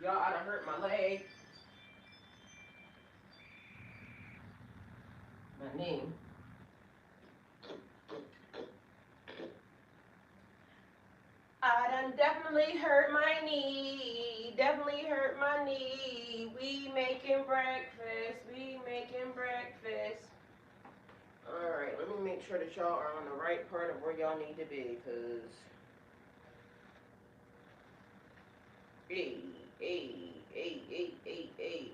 Y'all, I done hurt my leg. My knee. I done definitely hurt my knee. Definitely hurt my knee. We making breakfast. We making breakfast. Alright, let me make sure that y'all are on the right part of where y'all need to be, because hey, hey, hey, hey, hey, hey.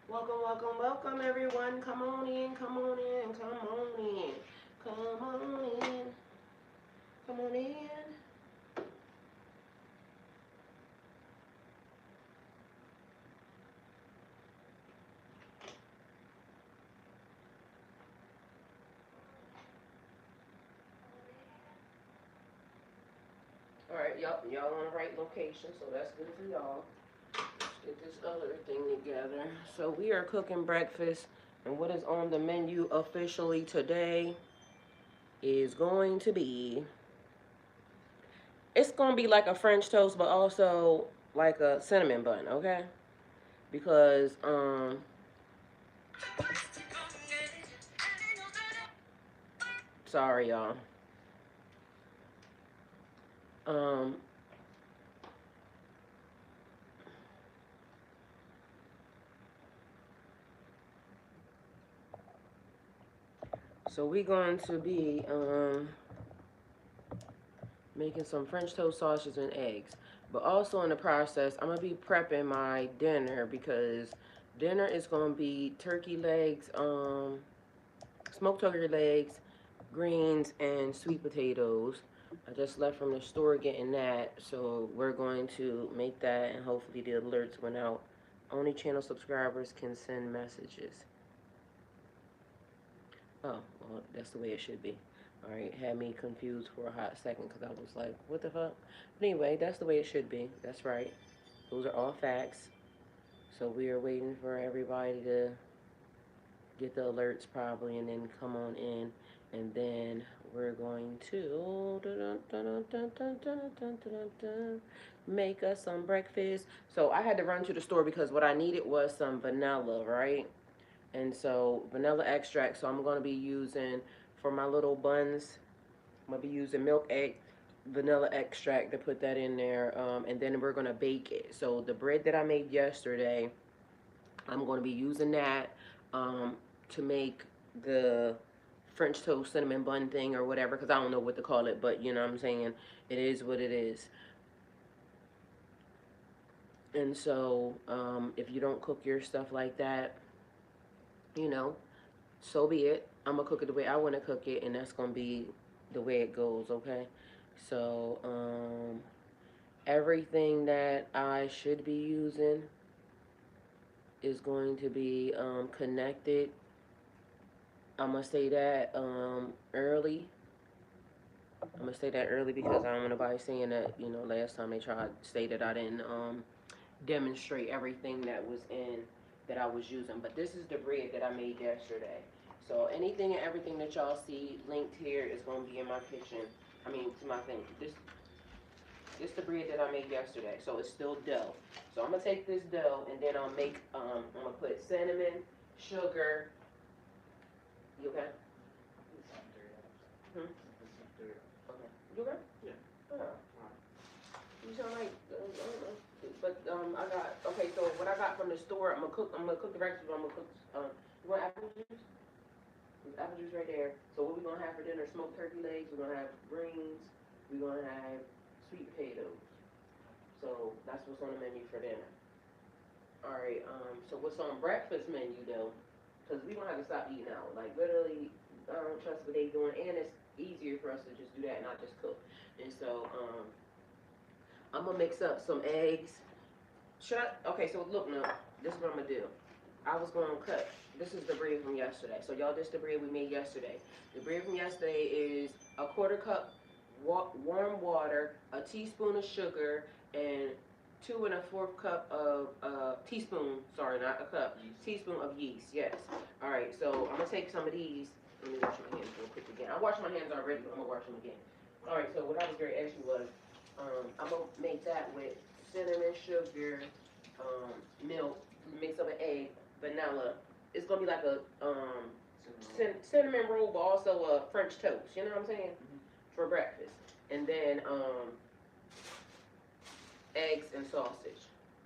Welcome, welcome, welcome, everyone. Come on in, come on in, come on in, come on in, come on in. All right, y'all on the right location, so that's good for y'all. Let's get this other thing together. So we are cooking breakfast, and what is on the menu officially today is going to be, it's going to be like a French toast, but also like a cinnamon bun, okay? Because, sorry, y'all. Um, so we're going to be, making some French toast sausages and eggs. But also in the process, I'm going to be prepping my dinner, because dinner is going to be turkey legs, smoked turkey legs, greens, and sweet potatoes. I just left from the store getting that, so we're going to make that, and hopefully the alerts went out. Only channel subscribers can send messages. Oh, well, that's the way it should be. All right, had me confused for a hot second because I was like, what the fuck? But anyway, that's the way it should be. That's right. Those are all facts. So we are waiting for everybody to get the alerts probably and then come on in. And then we're going to make us some breakfast. So I had to run to the store because what I needed was some vanilla, right? And so vanilla extract. So I'm going to be using, for my little buns, I'm going to be using milk, egg, vanilla extract to put that in there. And then we're going to bake it. So the bread that I made yesterday, I'm going to be using that to make the French toast cinnamon bun thing or whatever, because I don't know what to call it, but you know what I'm saying? It is what it is. And so if you don't cook your stuff like that, you know, so be it. I'm going to cook it the way I want to cook it, and that's going to be the way it goes, okay? So everything that I should be using is going to be connected. I'm going to say that early. I'm going to say that early because I don't want nobody saying that, you know, last time they tried to say that I didn't demonstrate everything that was in, that I was using. But this is the bread that I made yesterday. So anything and everything that y'all see linked here is going to be in my kitchen. I mean, to my thing. This the bread that I made yesterday. So it's still dough. So I'm going to take this dough and then I'll make, I'm going to put cinnamon, sugar. You okay? Hmm? Okay. You okay? Yeah. Oh. You sound like, but I got, okay, so what I got from the store, I'm gonna cook the vegetables. I'm gonna cook, you want apple juice? There's apple juice right there. So what we gonna have for dinner? Smoked turkey legs. We're gonna have greens. We're gonna have sweet potatoes. So that's what's on the menu for dinner. All right. So what's on breakfast menu though? Because we gonna have to stop eating out. Like literally, I don't trust what they doing, and it's easier for us to just do that and not just cook. And so I'm gonna mix up some eggs. Okay, so look now, this is what I'm gonna do. I was gonna cut, this is the bread from yesterday. So y'all, this is the bread we made yesterday. The bread from yesterday is a 1/4 cup warm water, a teaspoon of sugar, and 2 1/4 cup of teaspoon. Sorry, not a cup. Teaspoon of yeast. Yes. All right. So I'm gonna take some of these. Let me wash my hands real quick again. I washed my hands already, but I'm gonna wash them again. All right. So what I was going to ask you was, I'm gonna make that with cinnamon, sugar, milk, mix of an egg, vanilla. It's gonna be like a cinnamon roll, but also a French toast. You know what I'm saying? For breakfast, and then eggs and sausage.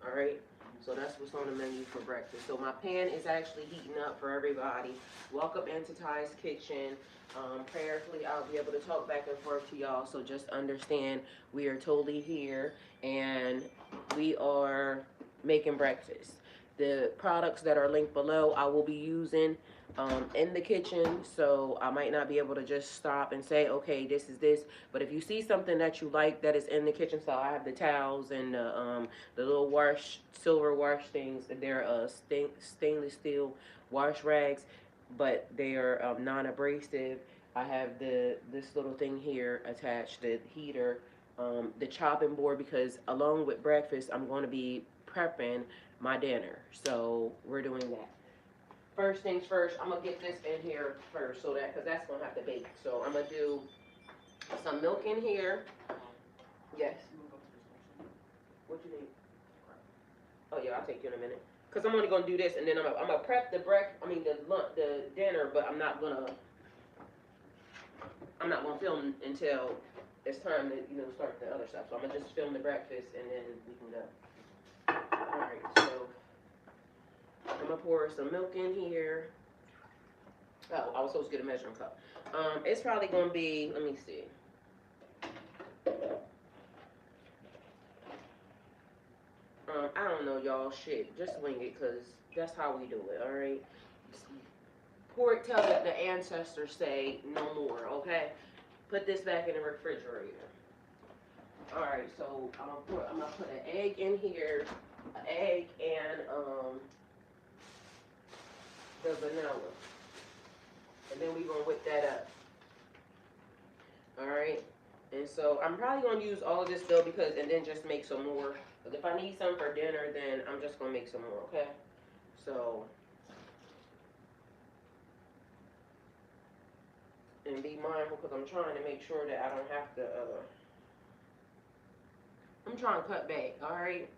All right. So that's what's on the menu for breakfast. So my pan is actually heating up for everybody. Welcome into Ty's kitchen. Prayerfully, I'll be able to talk back and forth to y'all. So just understand we are totally here and we are making breakfast. The products that are linked below, I will be using in the kitchen, so I might not be able to just stop and say, okay, this is this. But if you see something that you like that is in the kitchen, so I have the towels and the little silver wash things. They're stainless steel wash rags, but they are non-abrasive. I have this little thing here attached, the heater, the chopping board, because along with breakfast, I'm going to be prepping my dinner. So we're doing that. First things first, I'm gonna get this in here first, so that, because that's gonna have to bake. So I'm gonna do some milk in here. Yes. What you need? Oh yeah, I'll take you in a minute. Cause I'm only gonna do this, and then I'm gonna prep the the dinner, but I'm not gonna film until it's time to start the other stuff. So I'm gonna just film the breakfast, and then we can go. All right, so I'm gonna pour some milk in here. Oh, I was supposed to get a measuring cup. It's probably gonna be, let me see. I don't know, y'all. Shit, just wing it, cause that's how we do it. All right. Pour it till the ancestors say no more. Okay. Put this back in the refrigerator. All right. So I'm gonna put an egg in here, an egg and the vanilla, and then we're gonna whip that up. All right. And so I'm probably gonna use all of this though, and then just make some more. But if I need some for dinner, then I'm just gonna make some more. Okay. So, and be mindful, because I'm trying to make sure that I don't have to. I'm trying to cut back. All right.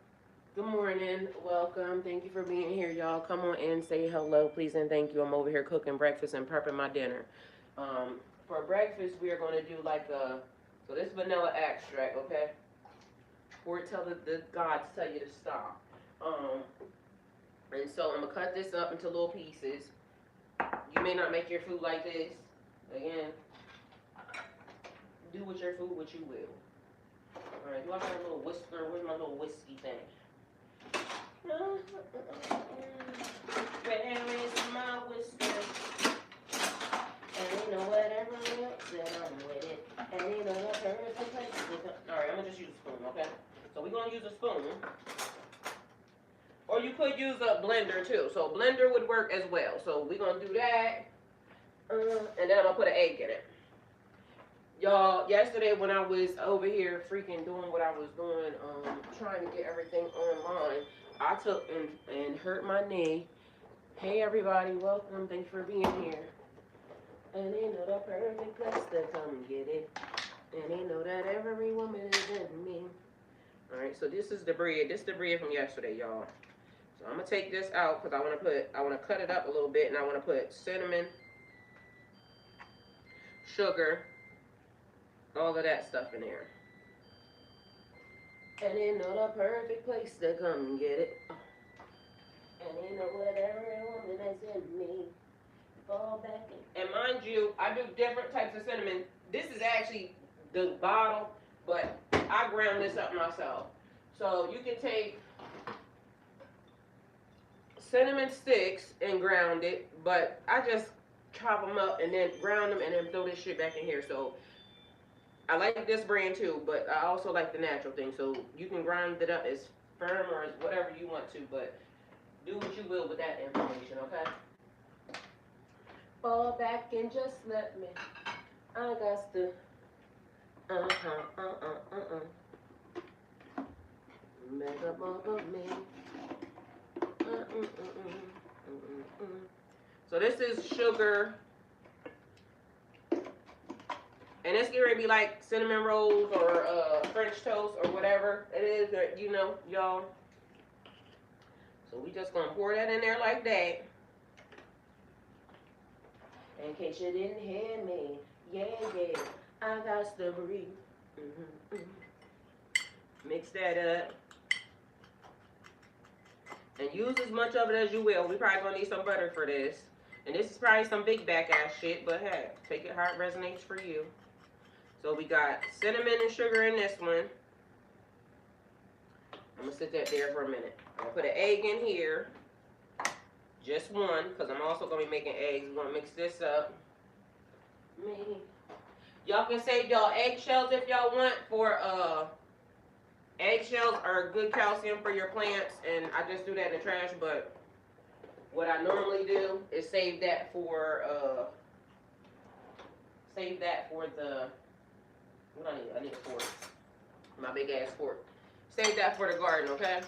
Good morning. Welcome. Thank you for being here, y'all. Come on in, say hello, please, and thank you. I'm over here cooking breakfast and prepping my dinner. For breakfast, we are going to do so this vanilla extract, okay? Or tell the gods tell you to stop. And so I'm going to cut this up into little pieces. You may not make your food like this. Again, do with your food what you will. All right, do I got a little whisker? Where's my little whiskey thing? Where is my whisker? And you know whatever else that I'm with it. And you know the perfect place to go. Alright, I'm gonna just use a spoon, okay? So we're gonna use a spoon. Or you could use a blender too. So blender would work as well. So we're gonna do that. And then I'm gonna put an egg in it. Y'all, yesterday when I was over here freaking doing what I was doing, trying to get everything online, I took and hurt my knee. Hey everybody, welcome. Thanks for being here. And they know the perfect place to come get it. And they know that every woman is in me. Alright, so this is the bread. This is the bread from yesterday, y'all. So I'm gonna take this out because I wanna cut it up a little bit, and I wanna put cinnamon, sugar, all of that stuff in there. And they know the perfect place to come get it. And they know what every woman is in me. Fall back in. And mind you, I do different types of cinnamon. This is actually the bottle, but I ground this up myself. So you can take cinnamon sticks and ground it, but I just chop them up and then ground them and then throw this shit back in here. So I like this brand too, but I also like the natural thing. So you can grind it up as firm or as whatever you want to, but do what you will with that information, okay? Fall back and just let me. I got to. make up of me. So this is sugar. And it's going to be like cinnamon rolls or French toast or whatever it is that, you know, y'all. So we just going to pour that in there like that. In case you didn't hear me. Yeah, yeah. I got to breathe. Mix that up. And use as much of it as you will. We probably going to need some butter for this. And this is probably some big back ass shit. But hey, take it how it resonates for you. So we got cinnamon and sugar in this one. I'm going to sit that there for a minute. I'm going to put an egg in here. Just one, because I'm also going to be making eggs. We're going to mix this up. Y'all can save y'all eggshells if y'all want for, eggshells are good calcium for your plants. And I just do that in the trash, but what I normally do is save that for the... What I need? I need a fork. My big ass fork. Save that for the garden, okay?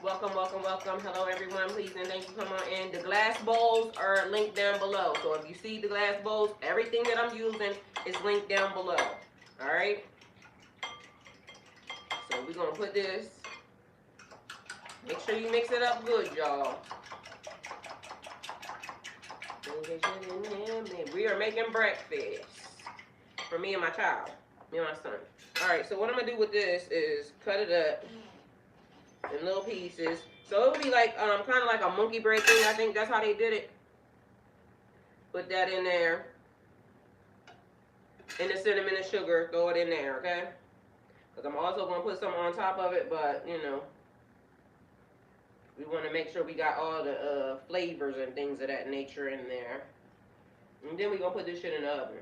Welcome, welcome, welcome. Hello, everyone. Please and thank you for coming on in. The glass bowls are linked down below. So if you see the glass bowls, everything that I'm using is linked down below. All right? So we're going to put this. Make sure you mix it up good, y'all. We are making breakfast. For me and my child. Me and my son. Alright, so what I'm going to do with this is cut it up in little pieces. So it would be like, kind of like a monkey bread thing. I think that's how they did it. Put that in there. And the cinnamon and sugar, throw it in there, okay? Because I'm also going to put some on top of it, but, you know. We want to make sure we got all the flavors and things of that nature in there. And then we're going to put this shit in the oven.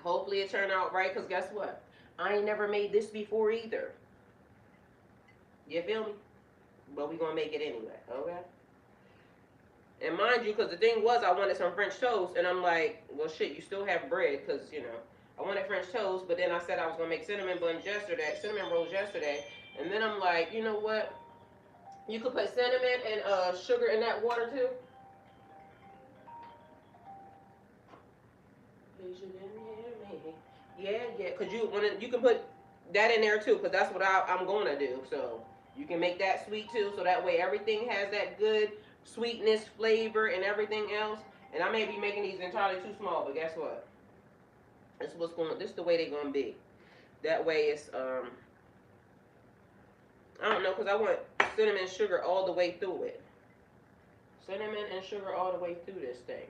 Hopefully it turned out right, because guess what? I ain't never made this before either. You feel me? But we going to make it anyway, okay? And mind you, because the thing was, I wanted some French toast, and I'm like, well, shit, you still have bread, because, you know, I wanted French toast, but then I said I was going to make cinnamon rolls yesterday, and then I'm like, you know what? You could put cinnamon and sugar in that water, too. Yeah, because you can put that in there too, because that's what I'm going to do. So you can make that sweet too, so that way everything has that good sweetness, flavor, and everything else. And I may be making these entirely too small, but guess what? This is the way they're going to be. That way it's, I don't know, because I want cinnamon and sugar all the way through it. Cinnamon and sugar all the way through this thing.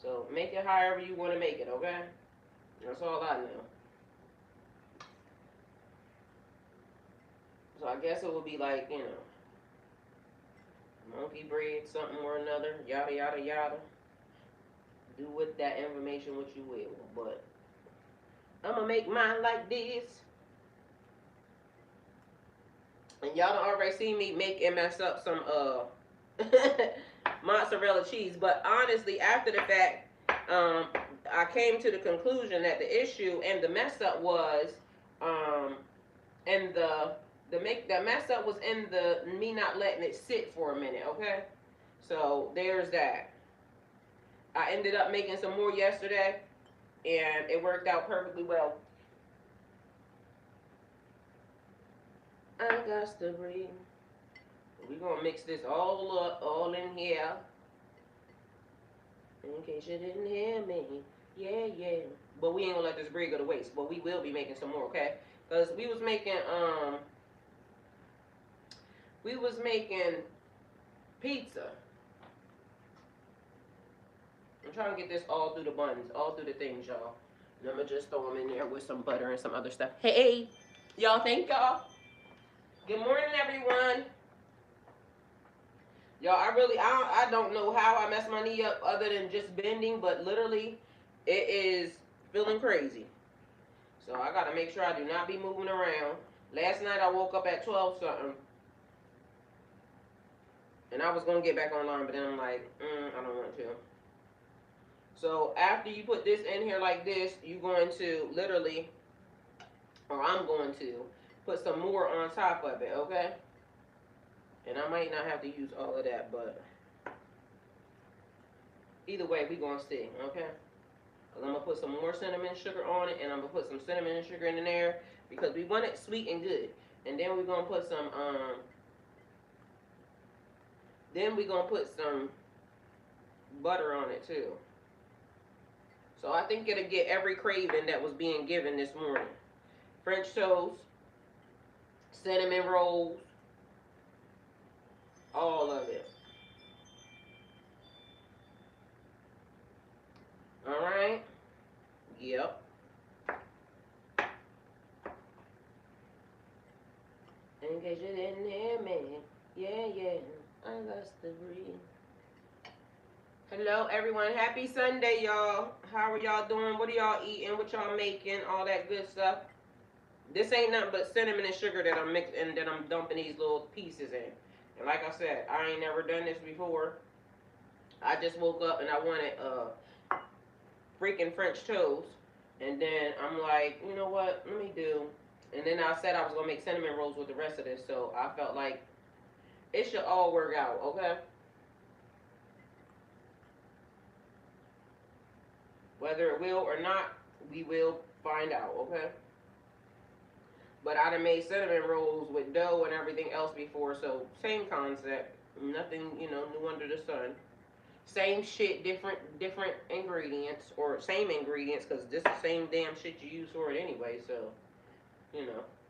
So make it however you want to make it, okay? That's all I know. So I guess it would be like, you know, monkey bread, something or another, yada, yada, yada. Do with that information what you will. But I'm going to make mine like this. And y'all done already seen me make and mess up some mozzarella cheese. But honestly, after the fact, I came to the conclusion that the issue and the mess up was, and the mess up was in me not letting it sit for a minute, okay? So there's that. I ended up making some more yesterday, and it worked out perfectly well. I got to breathe. We're going to mix this all up, all in here. In case you didn't hear me. Yeah, yeah. But we ain't going to let this bread go to waste. But we will be making some more, okay? Because we was making pizza. I'm trying to get this all through the buns, all through the things, y'all. And I'm going to just throw them in there with some butter and some other stuff. Hey, y'all, thank y'all. Good morning, everyone. Y'all, I don't know how I messed my knee up other than just bending, but literally, it is feeling crazy. So I got to make sure I do not be moving around. Last night, I woke up at 12 something. And I was going to get back online, but then I'm like, I don't want to. So after you put this in here like this, you're going to literally, or I'm going to, put some more on top of it, okay? And I might not have to use all of that, but either way, we going to see, okay? I'm going to put some more cinnamon sugar on it, and I'm going to put some cinnamon sugar in there because we want it sweet and good. And then we're going to put some, butter on it too. So I think it'll get every craving that was being given this morning. French toast, cinnamon rolls, all of it. All right? Yep. In case you didn't hear me, yeah, I lost the breathe. Hello, everyone. Happy Sunday, y'all. How are y'all doing? What are y'all eating? What y'all making? All that good stuff. This ain't nothing but cinnamon and sugar that I'm mixing and that I'm dumping these little pieces in. And like I said, I ain't never done this before. I just woke up and I wanted freaking French toast. And then I'm like, you know what? Let me do. And then I said I was going to make cinnamon rolls with the rest of this. So I felt like it should all work out, okay? Whether it will or not, we will find out, okay? But I done made cinnamon rolls with dough and everything else before, so same concept. Nothing, new under the sun. Same shit, different ingredients, or same ingredients, because this is the same damn shit you use for it anyway, so,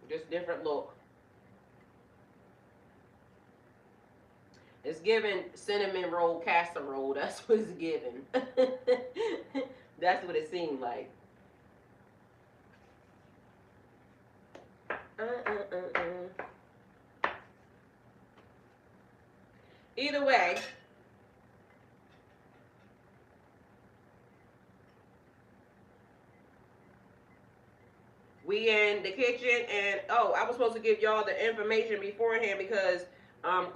just different look. It's giving cinnamon roll casserole. That's what it's giving. That's what it seemed like. Either way, we in the kitchen, and I was supposed to give y'all the information beforehand because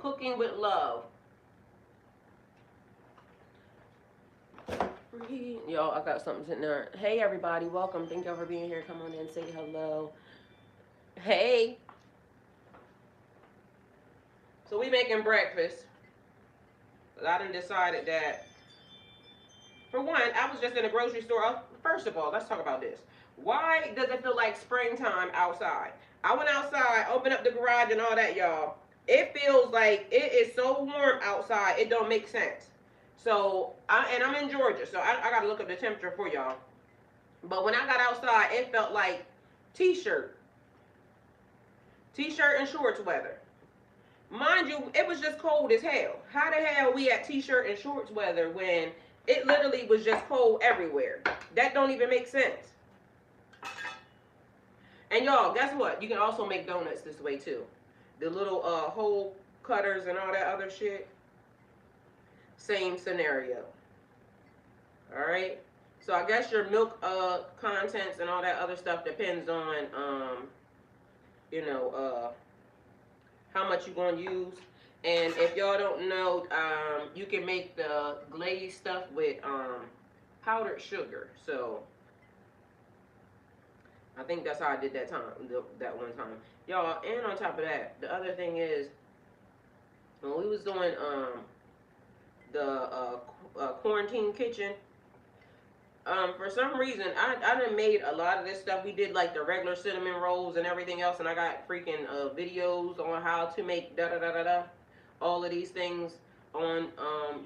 cooking with love. Y'all, I got something sitting there. Hey, everybody, welcome. Thank y'all for being here. Come on in, say hello. Hey. So we making breakfast. I done decided that, for one, I was just in a grocery store. First of all, let's talk about this. Why does it feel like springtime outside? I went outside, opened up the garage and all that, y'all. It feels like it is so warm outside, it don't make sense. So, I'm in Georgia, so I got to look up the temperature for y'all. But when I got outside, it felt like t-shirt and shorts weather. Mind you, it was just cold as hell. How the hell we at t-shirt and shorts weather when it literally was just cold everywhere? That don't even make sense. And y'all, guess what? You can also make donuts this way too. The little hole cutters and all that other shit. Same scenario. Alright? So I guess your milk contents and all that other stuff depends on how much you're going to use. And if y'all don't know, you can make the glazed stuff with powdered sugar. So I think that's how I did that one time. Y'all, and on top of that, the other thing is, when we was doing the quarantine kitchen, for some reason, I done made a lot of this stuff. We did like the regular cinnamon rolls and everything else, and I got freaking videos on how to make da-da-da-da-da, all of these things on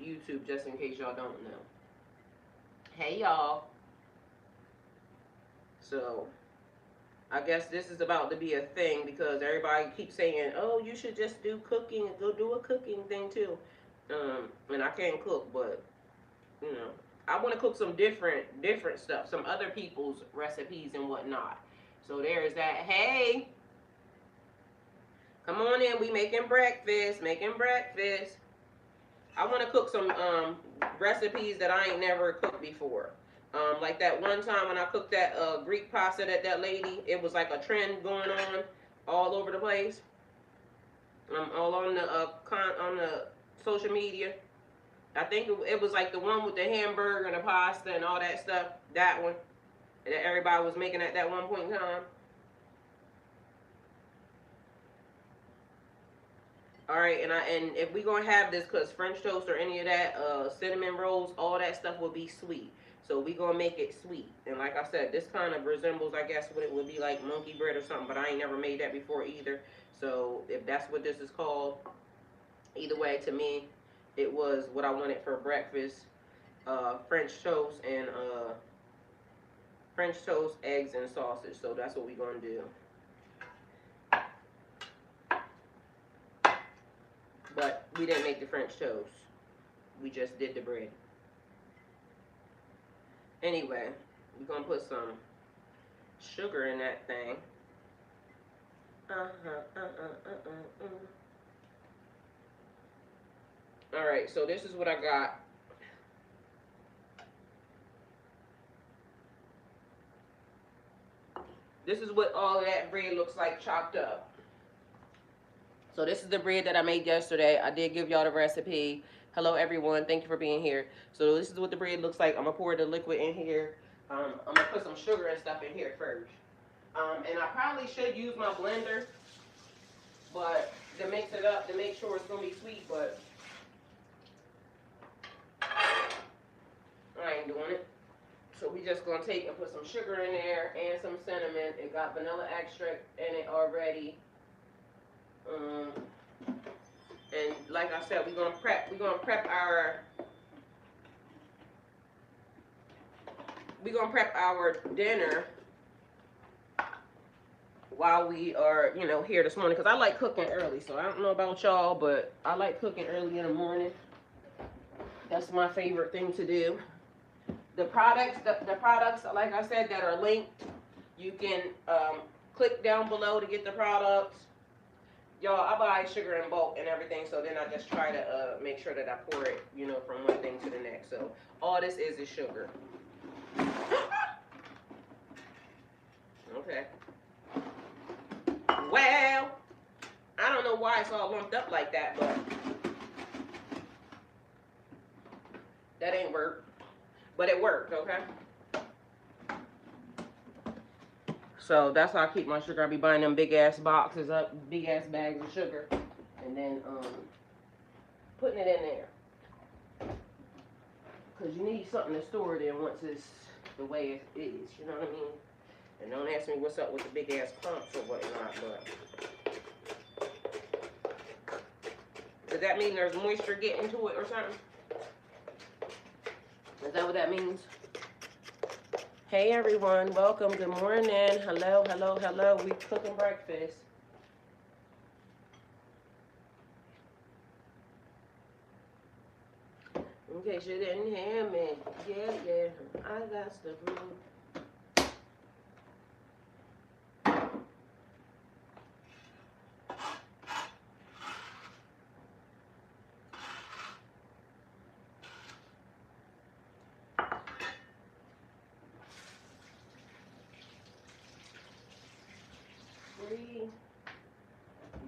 YouTube, just in case y'all don't know. Hey, y'all. So, I guess this is about to be a thing because everybody keeps saying, oh, you should just do cooking and go do a cooking thing too. And I can't cook, but, I want to cook some different stuff, some other people's recipes and whatnot. So there's that. Hey, come on in. We making breakfast. I want to cook some recipes that I ain't never cooked before. Like that one time when I cooked that Greek pasta that lady, it was like a trend going on all over the place. All on the social media. I think it was like the one with the hamburger and the pasta and all that stuff. That one that everybody was making at that one point in time. All right, and if we gonna have this, cause French toast or any of that, cinnamon rolls, all that stuff will be sweet. So we gonna make it sweet. And like I said, this kind of resembles, I guess, what it would be like monkey bread or something. But I ain't never made that before either. So if that's what this is called, either way, to me, it was what I wanted for breakfast. French toast and French toast, eggs, and sausage. So that's what we gonna do. But we didn't make the French toast. We just did the bread. Anyway, we're gonna put some sugar in that thing. All right, so this is what I got. This is what all of that bread looks like chopped up. So this is the bread that I made yesterday. I did give y'all the recipe. Hello everyone, thank you for being here. So this is what the bread looks like. I'm gonna pour the liquid in here. I'm gonna put some sugar and stuff in here first. And I probably should use my blender, but to mix it up, to make sure it's gonna be sweet, but I ain't doing it. So we just gonna take and put some sugar in there and some cinnamon. It got vanilla extract in it already. And like I said, we're gonna prep our dinner while we are, here this morning, because I like cooking early. So I don't know about y'all, but I like cooking early in the morning. That's my favorite thing to do. The products, like I said, that are linked, you can click down below to get the products. Y'all, I buy sugar in bulk and everything, so then I just try to make sure that I pour it, from one thing to the next. So all this is sugar. Okay. Well, I don't know why it's all lumped up like that, but that ain't work. But it worked, okay? So that's how I keep my sugar. I be buying them big ass boxes up, big ass bags of sugar, and then putting it in there. Cause you need something to store it in once it's the way it is. You know what I mean? And don't ask me what's up with the big ass pumps or whatnot, but does that mean there's moisture getting to it or something? Is that what that means? Hey everyone, welcome, good morning. Hello, hello, hello. We cooking breakfast. In case you didn't hear me. Yeah, I got the room.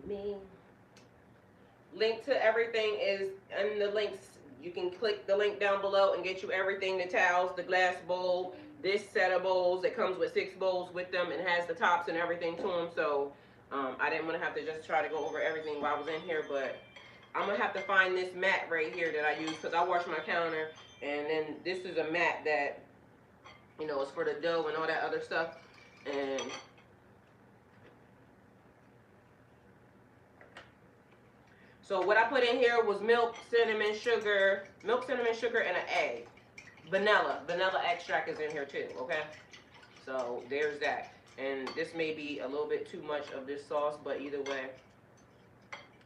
Me. Link to everything is in the links. You can click the link down below and get you everything, the towels, the glass bowl, this set of bowls. It comes with 6 bowls with them and has the tops and everything to them. So I didn't want to have to just try to go over everything while I was in here, but I'm going to have to find this mat right here that I use because I wash my counter, and then this is a mat that, is for the dough and all that other stuff. And so what I put in here was milk, cinnamon, sugar, and an egg. Vanilla extract is in here too, okay? So there's that. And this may be a little bit too much of this sauce, but either way,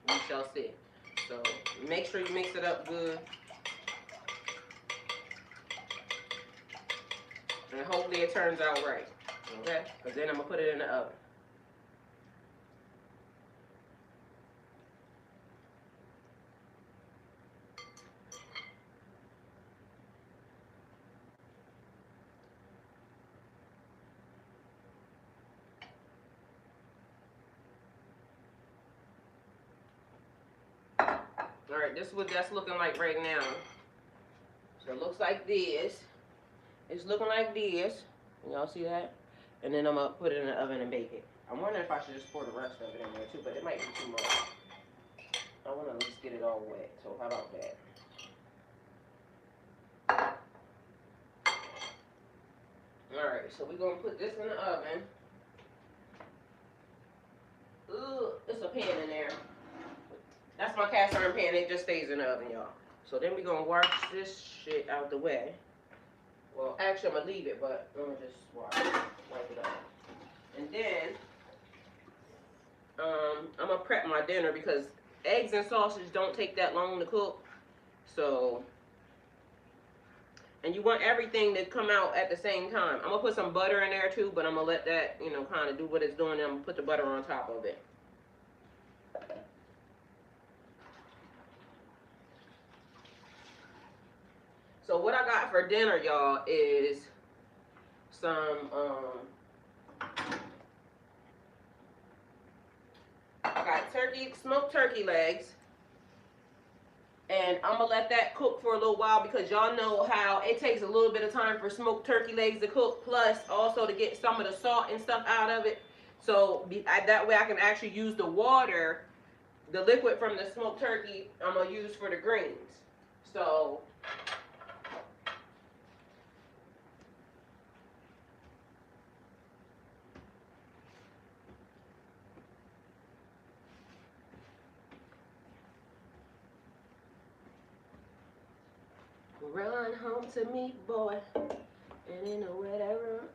we shall see. So make sure you mix it up good. And hopefully it turns out right, okay? Because then I'm going to put it in the oven. Alright, this is what that's looking like right now. So it looks like this. It's looking like this. Y'all see that? And then I'm going to put it in the oven and bake it. I'm wondering if I should just pour the rest of it in there too, but it might be too much. I want to at least get it all wet. So how about that? Alright, so we're going to put this in the oven. Ooh, it's a pan in there. That's my cast iron pan. It just stays in the oven, y'all. So then we're going to wash this shit out the way. Well, actually, I'm going to leave it, but I'm going to just wipe it off. And then, I'm going to prep my dinner because eggs and sausage don't take that long to cook. So, and you want everything to come out at the same time. I'm going to put some butter in there too, but I'm going to let that, you know, kind of do what it's doing. And I'm going to put the butter on top of it. So what I got for dinner, y'all, is some, I got smoked turkey legs. And I'm going to let that cook for a little while because y'all know how it takes a little bit of time for smoked turkey legs to cook, plus also to get some of the salt and stuff out of it. So that way I can actually use the water, the liquid from the smoked turkey, I'm going to use for the greens. So run home to me, boy, and ain't nowhere to run.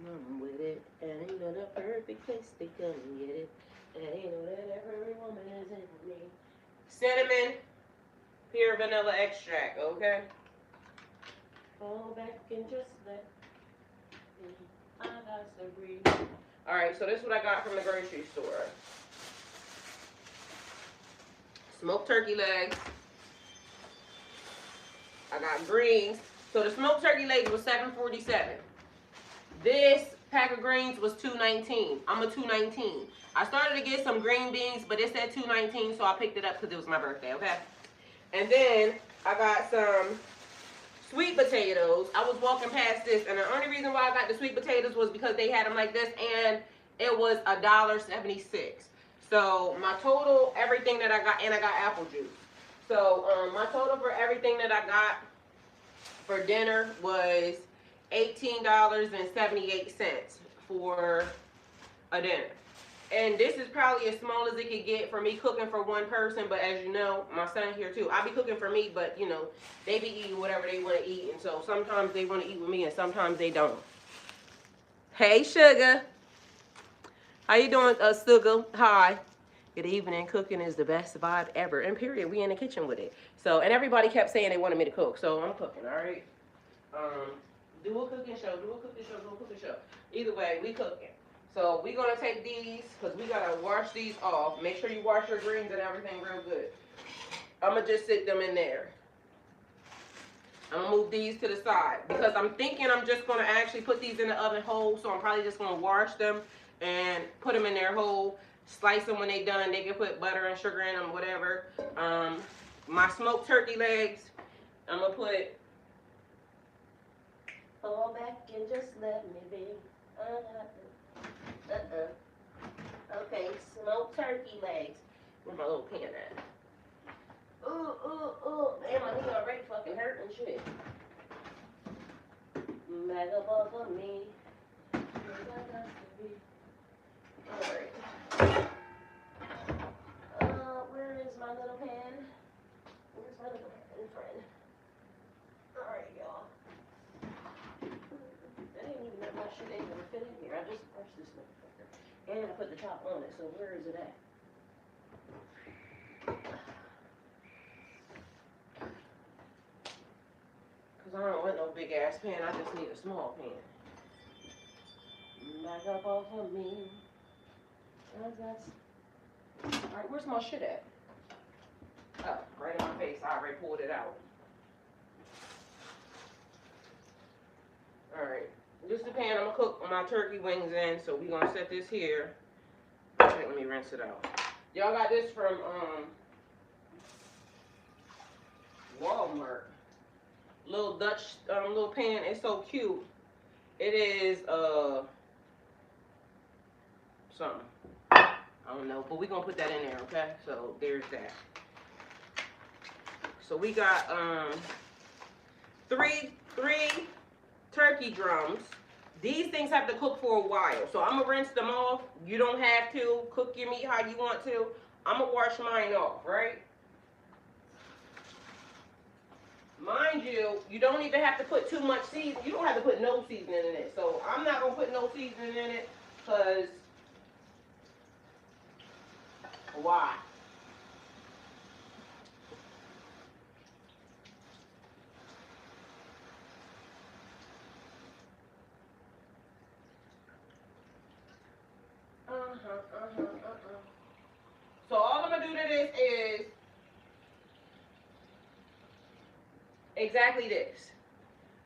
I'm with it, and ain't no the perfect place to come and get it, and ain't no that every woman is in me. Cinnamon, pure vanilla extract, okay? Fall back and just let me. I got to breathe. All right, so this is what I got from the grocery store. Smoked turkey legs. I got greens. So the smoked turkey legs was $7.47. This pack of greens was $2.19. I'm a $2.19. I started to get some green beans, but it said $2.19, so I picked it up because it was my birthday, okay? And then I got some sweet potatoes. I was walking past this, and the only reason why I got the sweet potatoes was because they had them like this, and it was $1.76. So my total, everything that I got, and I got apple juice. So my total for everything that I got for dinner was $18.78 for a dinner. And this is probably as small as it could get for me cooking for one person, but as you know, my son here too. I be cooking for me, but you know, they be eating whatever they want to eat, and so sometimes they want to eat with me and sometimes they don't. Hey, Sugar. How you doing, Sugar? Hi. Good evening. Cooking is the best vibe ever. And period, we in the kitchen with it. So, and everybody kept saying they wanted me to cook, so I'm cooking, all right? Do a cooking show, do a cooking show, do a cooking show. Either way, we cooking. So we're going to take these, because we got to wash these off. Make sure you wash your greens and everything real good. I'm going to just sit them in there. I'm going to move these to the side, because I'm thinking I'm just going to actually put these in the oven whole, so I'm probably just going to wash them and put them in there whole. Slice them when they're done. They can put butter and sugar in them, whatever. My smoked turkey legs, I'm going to put fall back and just let me be. Okay, smoked turkey legs. Where's my little pan at? Ooh. Man, my knee already fucking hurt and shit. Back up off of me. Alright. Where is my little pan? Where's my little pan, friend? Alright, y'all. I didn't even know my shit ain't gonna fit in here. I just brushed this motherfucker. And I put the top on it, so where is it at? Because I don't want no big ass pan, I just need a small pan. Back up off of me. Alright, where's my shit at? Oh, right in my face. I already pulled it out. Alright. This is the pan I'm going to cook my turkey wings in. So we're going to set this here. Okay, let me rinse it out. Y'all got this from Walmart. little Dutch little pan. It's so cute. It is something. I don't know, but we're gonna put that in there, okay? So there's that. So we got three turkey drums. These things have to cook for a while. So I'm gonna rinse them off. You don't have to cook your meat how you want to. I'm gonna wash mine off, right? Mind you, you don't even have to put too much seasoning. You don't have to put no seasoning in it. So I'm not gonna put no seasoning in it because why? So all I'm gonna do to this is exactly this.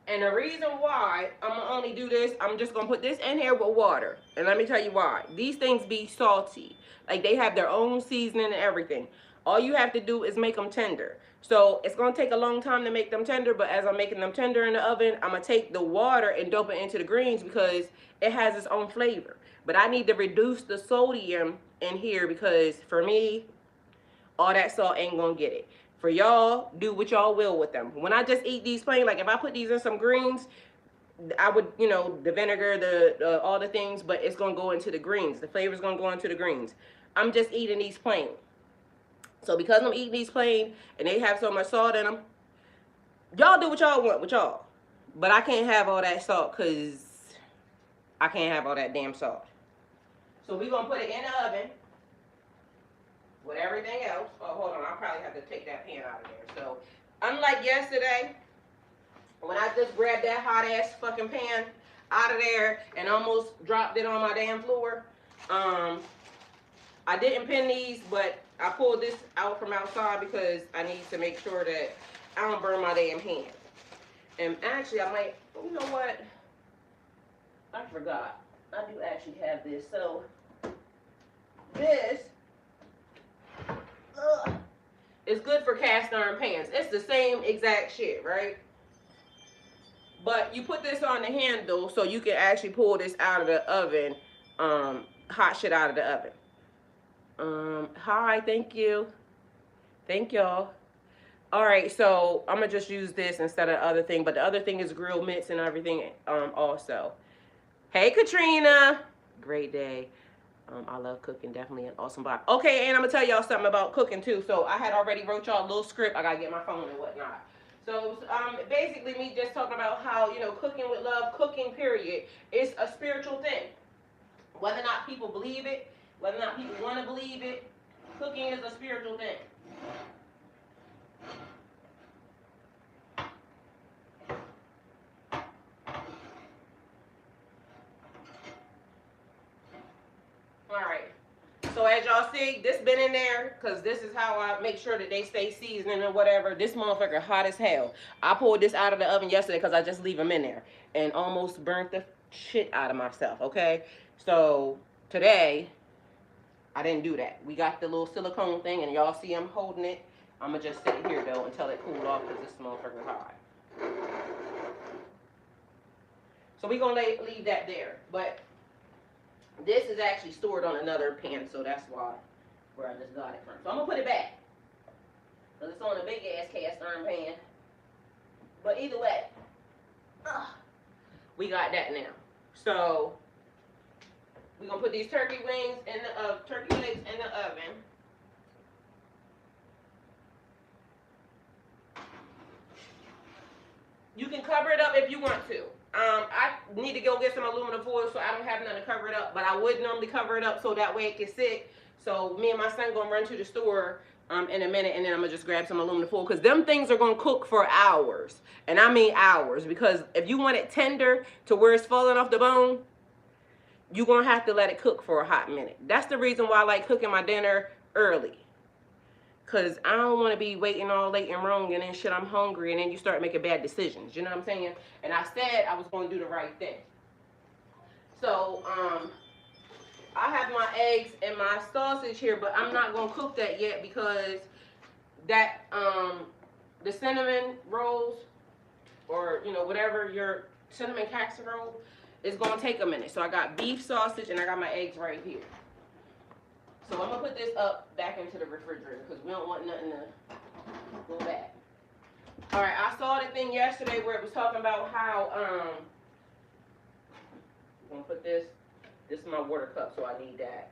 And the reason why I'm gonna only do this, I'm just gonna put this in here with water. And let me tell you why. These things be salty. Like they have their own seasoning and everything. All you have to do is make them tender. So it's gonna take a long time to make them tender, but as I'm making them tender in the oven, I'm gonna take the water and dump it into the greens because it has its own flavor. But I need to reduce the sodium in here because for me, all that salt ain't gonna get it. For y'all, do what y'all will with them. When I just eat these plain, like if I put these in some greens, I would, you know, the vinegar, the all the things, but it's gonna go into the greens. The flavor's gonna go into the greens. I'm just eating these plain. So because I'm eating these plain and they have so much salt in them, y'all do what y'all want with y'all. But I can't have all that salt because I can't have all that damn salt. So we're gonna put it in the oven with everything else. Oh, hold on, I'll probably have to take that pan out of there. So, unlike yesterday, when I just grabbed that hot ass fucking pan out of there and almost dropped it on my damn floor, I didn't pin these, but I pulled this out from outside because I need to make sure that I don't burn my damn hand. And actually, I might, you know what? I forgot. I do actually have this. So, this it's good for cast iron pans. It's the same exact shit, right? But you put this on the handle so you can actually pull this out of the oven, hot shit out of the oven. Hi, thank you. Thank y'all. All right, so I'm gonna just use this instead of the other thing, but the other thing is grilled mitts and everything also. Hey, Katrina. Great day. I love cooking, definitely an awesome vibe. Okay, and I'm gonna tell y'all something about cooking too. So I had already wrote y'all a little script. I gotta get my phone and whatnot. So basically me just talking about how, you know, cooking with love, cooking period, is a spiritual thing. Whether or not people believe it, whether or not people want to believe it, cooking is a spiritual thing. All right. So as y'all see, this been in there because this is how I make sure that they stay seasoning or whatever. This motherfucker hot as hell. I pulled this out of the oven yesterday because I just leave them in there and almost burnt the shit out of myself, okay? So today, I didn't do that. We got the little silicone thing and y'all see I'm holding it. I'm going to just sit here though until it cooled off because this motherfucker hot. So we're going to leave that there. But this is actually stored on another pan, so that's why where I just got it from. So I'm gonna put it back because it's on a big ass cast iron pan. But either way, we got that now. So we're gonna put these turkey wings in the turkey legs in the oven. You can cover it up if you want to. I need to go get some aluminum foil so I don't have nothing to cover it up. But I would normally cover it up so that way it can sit. So me and my son gonna run to the store in a minute, and then I'm gonna just grab some aluminum foil because them things are gonna cook for hours, and I mean hours. Because if you want it tender to where it's falling off the bone, you're gonna have to let it cook for a hot minute. That's the reason why I like cooking my dinner early. Because I don't want to be waiting all late and wrong and then shit, I'm hungry and then you start making bad decisions. You know what I'm saying? And I said I was going to do the right thing. So, I have my eggs and my sausage here, but I'm not going to cook that yet because that, the cinnamon rolls, or, you know, whatever your cinnamon casserole, it's going to take a minute. So I got beef sausage and I got my eggs right here. So I'm going to put this up back into the refrigerator because we don't want nothing to go back. All right, I saw the thing yesterday where it was talking about how, I'm going to put this is my water cup, so I need that.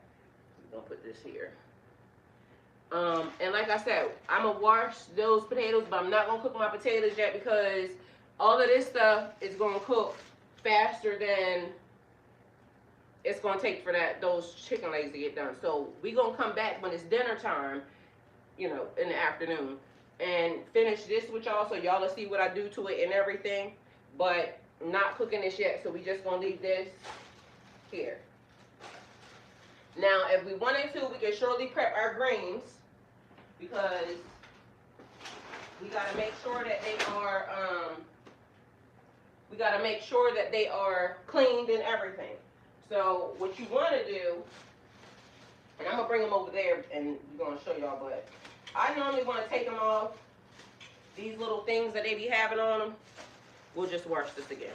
I'm going to put this here. And like I said, I'm going to wash those potatoes, but I'm not going to cook my potatoes yet because all of this stuff is going to cook faster than it's going to take for those chicken legs to get done. So we're going to come back when it's dinner time, you know, in the afternoon, and finish this with y'all so y'all will see what I do to it and everything. But I'm not cooking this yet, so we just going to leave this here. Now, if we wanted to, we can surely prep our greens because we got to make sure that they are cleaned and everything. So what you want to do, and I'm going to bring them over there and we're going to show y'all, but I normally want to take them off. These little things that they be having on them, we'll just wash this again.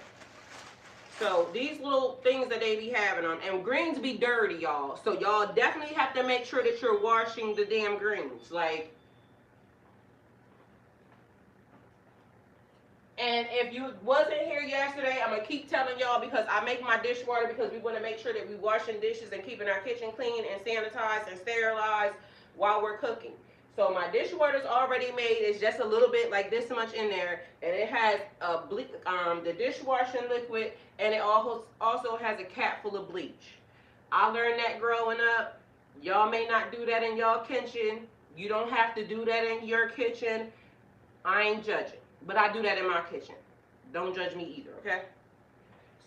So these little things that they be having on, and greens be dirty, y'all. So y'all definitely have to make sure that you're washing the damn greens. Like, and if you wasn't here yesterday, I'm going to keep telling y'all because I make my dishwater because we want to make sure that we washing dishes and keeping our kitchen clean and sanitized and sterilized while we're cooking. So my dishwater's already made. It's just a little bit like this much in there, and it has the dishwashing liquid, and it also has a cap full of bleach. I learned that growing up. Y'all may not do that in y'all kitchen. You don't have to do that in your kitchen. I ain't judging, but I do that in my kitchen. Don't judge me either, okay?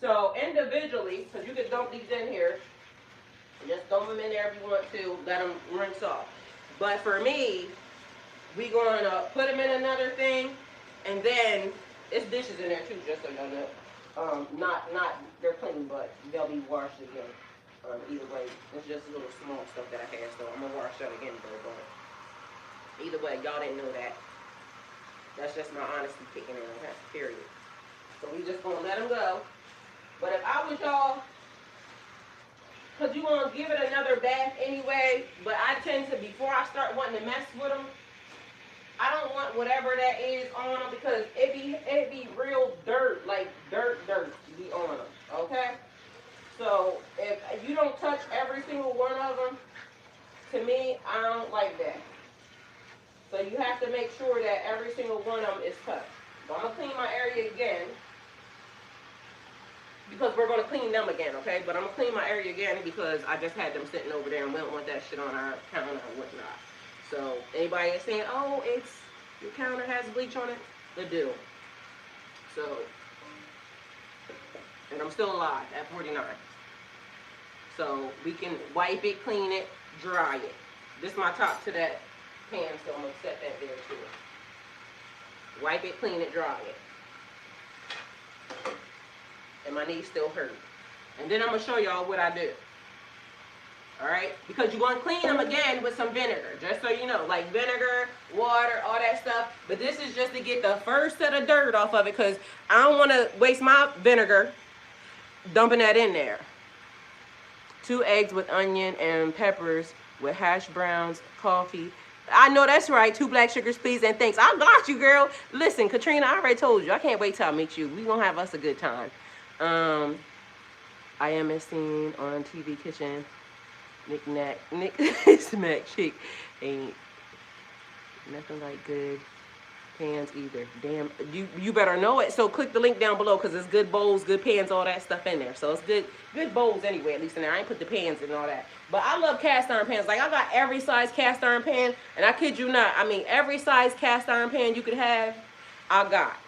So individually, because you can dump these in here, just dump them in there if you want to. Let them rinse off. But for me, we going to put them in another thing, and then it's dishes in there too, just so y'all know. Not they're clean, but they'll be washed again. Either way, it's just a little small stuff that I had, so I'm gonna wash that again, though. But either way, y'all didn't know that. That's just my honesty kicking in. Okay, period. So we just gonna let them go. But if I was y'all, because you're going to give it another bath anyway, but I tend to, before I start wanting to mess with them, I don't want whatever that is on them because it be real dirt, like dirt be on them, okay? So if you don't touch every single one of them, to me, I don't like that. So you have to make sure that every single one of them is touched. So I'm going to clean my area again, because we're going to clean them again, okay? But I'm going to clean my area again because I just had them sitting over there and we don't want that shit on our counter and whatnot. So anybody is saying, oh, your counter has bleach on it, they do. So, and I'm still alive at 49. So we can wipe it, clean it, dry it. This is my top to that pan, so I'm going to set that there too. Wipe it, clean it, dry it. And my knees still hurt. And then I'm going to show y'all what I do. Alright? Because you're going to clean them again with some vinegar. Just so you know. Like vinegar, water, all that stuff. But this is just to get the first set of dirt off of it. Because I don't want to waste my vinegar dumping that in there. 2 eggs with onion and peppers with hash browns, coffee. I know that's right. 2 black sugars, please, and thanks. I got you, girl. Listen, Katrina, I already told you. I can't wait till I meet you. We're going to have us a good time. I am as seen on TV Kitchen. Nick smack chick ain't nothing like good pans either. Damn, you better know it. So click the link down below because it's good bowls, good pans, all that stuff in there. So it's good bowls anyway, at least in there. I ain't put the pans and all that. But I love cast iron pans. Like I got every size cast iron pan, and I kid you not. I mean every size cast iron pan you could have, I got.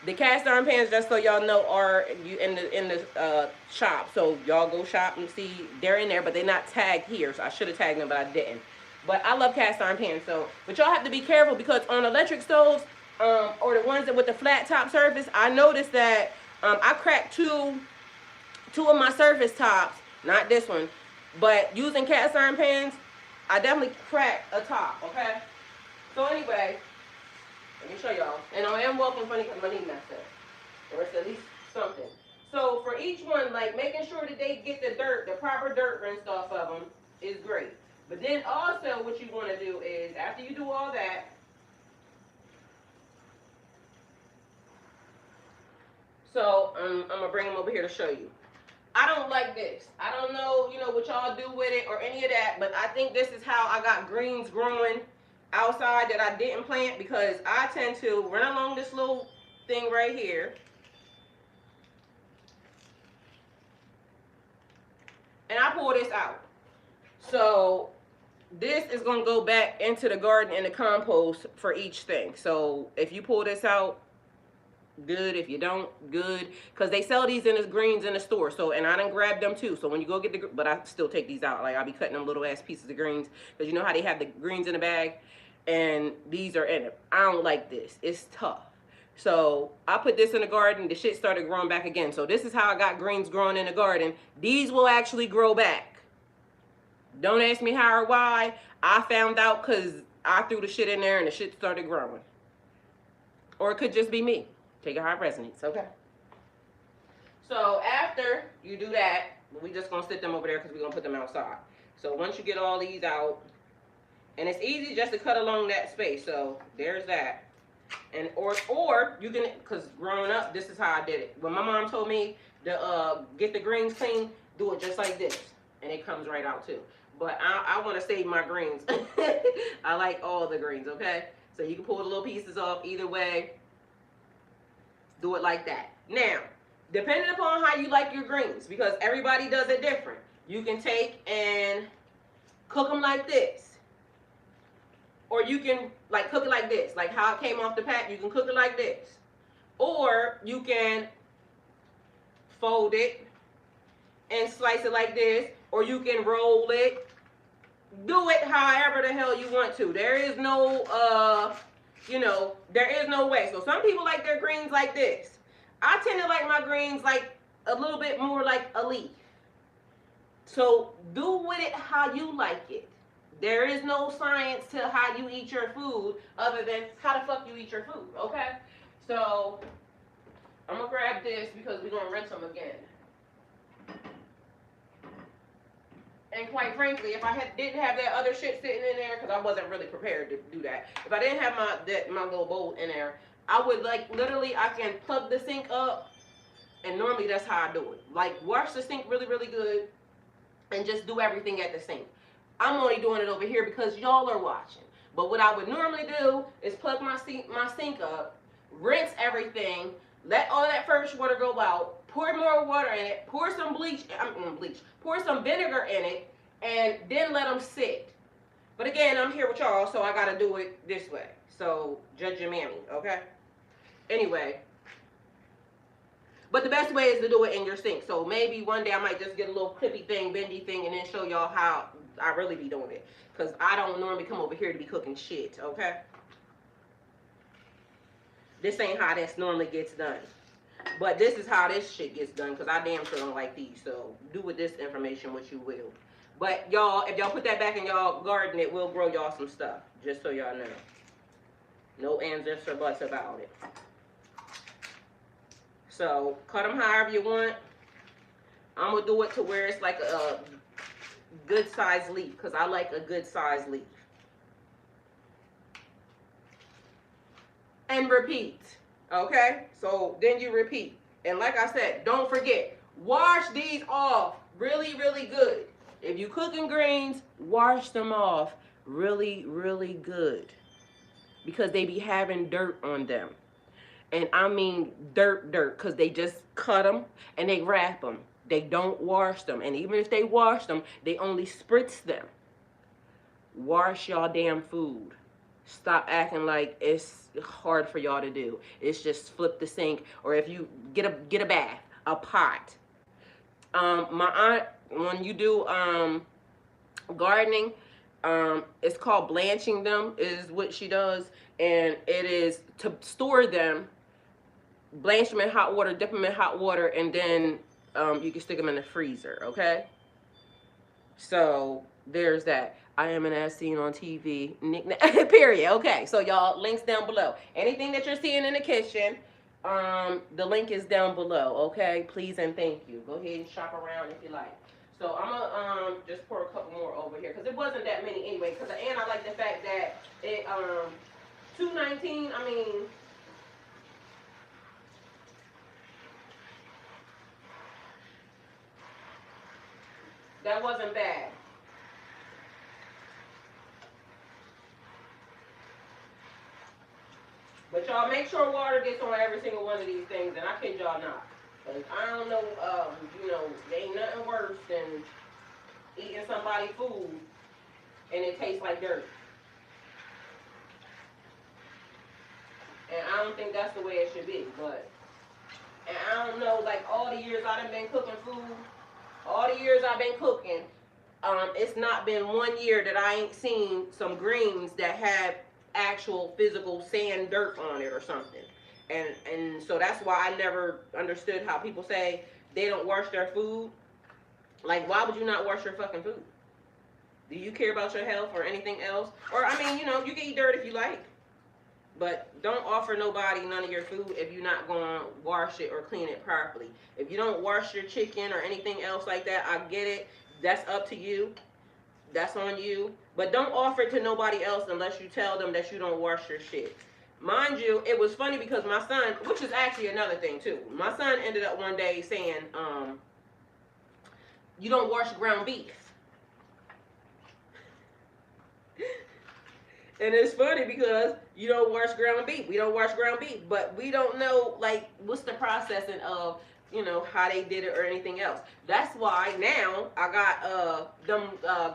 The cast iron pans, just so y'all know, are in the shop. So y'all go shop and see. They're in there, but they're not tagged here. So I should have tagged them, but I didn't. But I love cast iron pans. So, but y'all have to be careful because on electric stoves, or the ones that with the flat top surface, I noticed that I cracked two of my surface tops. Not this one, but using cast iron pans, I definitely cracked a top. Okay. So anyway. Let me show y'all. And I am walking funny because my knee messed up. or it's at least something. So for each one, like making sure that they get the dirt, the proper dirt rinsed off of them is great. But then also what you want to do is, after you do all that, so I'm going to bring them over here to show you. I don't like this. I don't know, what y'all do with it or any of that, but I think this is how I got greens growing outside that I didn't plant, because I tend to run along this little thing right here. And I pull this out. So this is going to go back into the garden and the compost for each thing. So if you pull this out, good. If you don't, good. Because they sell these in the greens in the store. So, and I done grabbed them too. So when you go get the, but I still take these out. Like I'll be cutting them little ass pieces of greens. Because you know how they have the greens in the bag? And these are in it. I don't like this. It's tough. So I put this in the garden. The shit started growing back again. So this is how I got greens growing in the garden. These will actually grow back. Don't ask me how or why. I found out because I threw the shit in there and the shit started growing. Or it could just be me. Take it how it resonates, okay? So after you do that, we just gonna sit them over there because we're gonna put them outside. So once you get all these out, and it's easy just to cut along that space. So there's that. And or you can, because growing up, this is how I did it. When my mom told me to get the greens clean, do it just like this, and it comes right out too. But I want to save my greens. I like all the greens, okay? So you can pull the little pieces off either way. Do it like that. Now, depending upon how you like your greens, because everybody does it different, you can take and cook them like this. Or you can like cook it like this, like how it came off the pack. You can cook it like this. Or you can fold it and slice it like this. Or you can roll it. Do it however the hell you want to. There is no, there is no way. So some people like their greens like this. I tend to like my greens like a little bit more like a leaf. So do with it how you like it. There is no science to how you eat your food other than how the fuck you eat your food, okay? So I'm going to grab this because we're going to rinse them again. And quite frankly, if I didn't have that other shit sitting in there, because I wasn't really prepared to do that. If I didn't have my little bowl in there, I would literally, I can plug the sink up, and normally that's how I do it. Like wash the sink really, really good, and just do everything at the sink. I'm only doing it over here because y'all are watching. But what I would normally do is plug my sink up, rinse everything, let all that first water go out, pour more water in it, pour some pour some vinegar in it, and then let them sit. But again, I'm here with y'all, so I gotta do it this way. So judge your mammy, okay? Anyway, but the best way is to do it in your sink. So maybe one day I might just get a little clippy thing, bendy thing, and then show y'all how I really be doing it. Because I don't normally come over here to be cooking shit, okay? This ain't how this normally gets done. But this is how this shit gets done, because I damn sure don't like these. So do with this information what you will. But y'all, if y'all put that back in y'all garden, it will grow y'all some stuff. Just so y'all know. No ands, ifs, or buts about it. So cut them however you want. I'm going to do it to where it's like a good size leaf, because I like a good size leaf. And repeat. Okay? So then you repeat. And like I said, don't forget, wash these off really, really good. If you cooking greens, wash them off really, really good. Because they be having dirt on them. And I mean dirt, because they just cut them and they wrap them. They don't wash them. And even if they wash them, they only spritz them. Wash y'all damn food. Stop acting like it's hard for y'all to do. It's just flip the sink, or if you get a bath, a pot. My aunt, when you do gardening, it's called blanching them is what she does, and it is to store them. Blanch them in hot water, dip them in hot water, and then you can stick them in the freezer. Okay. So there's that. I am an as seen on TV. Period. Okay, so y'all, links down below. Anything that you're seeing in the kitchen, The link is down below, okay? Please and thank you. Go ahead and shop around if you like. So I'm gonna just pour a couple more over here because it wasn't that many anyway. And I like the fact that it $2.19. I mean, that wasn't bad. But y'all make sure water gets on every single one of these things, and I kid y'all not. Cause I don't know, there ain't nothing worse than eating somebody's food and it tastes like dirt. And I don't think that's the way it should be. And I don't know, like all the years I've been cooking food, all the years I've been cooking, it's not been 1 year that I ain't seen some greens that have actual physical sand dirt on it or something. And so that's why I never understood how people say they don't wash their food. Like, why would you not wash your fucking food? Do you care about your health or anything else? Or, I mean, you can eat dirt if you like. But don't offer nobody none of your food if you're not going to wash it or clean it properly. If you don't wash your chicken or anything else like that, I get it. That's up to you. That's on you. But don't offer it to nobody else unless you tell them that you don't wash your shit. Mind you, it was funny because my son, which is actually another thing too. My son ended up one day saying, you don't wash ground beef. And it's funny because you don't wash ground beef. We don't wash ground beef. But we don't know, like, what's the processing of, how they did it or anything else. That's why now I got them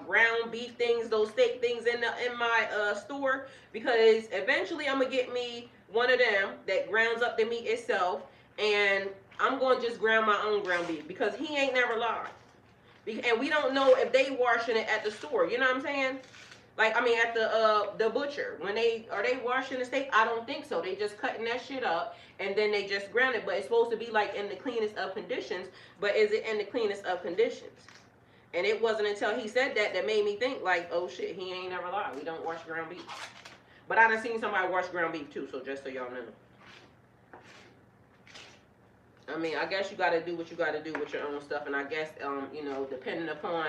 ground beef things, those steak things in my store. Because eventually I'm going to get me one of them that grounds up the meat itself. And I'm going to just ground my own ground beef. Because he ain't never lied. And we don't know if they washing it at the store. You know what I'm saying? Like, I mean, at the butcher, are they washing the steak? I don't think so. They just cutting that shit up and then they just ground it. But it's supposed to be like in the cleanest of conditions. But is it in the cleanest of conditions? And it wasn't until he said that made me think like, oh shit, he ain't never lied. We don't wash ground beef. But I done seen somebody wash ground beef too. So just so y'all know. I mean, I guess you got to do what you got to do with your own stuff. And I guess, depending upon,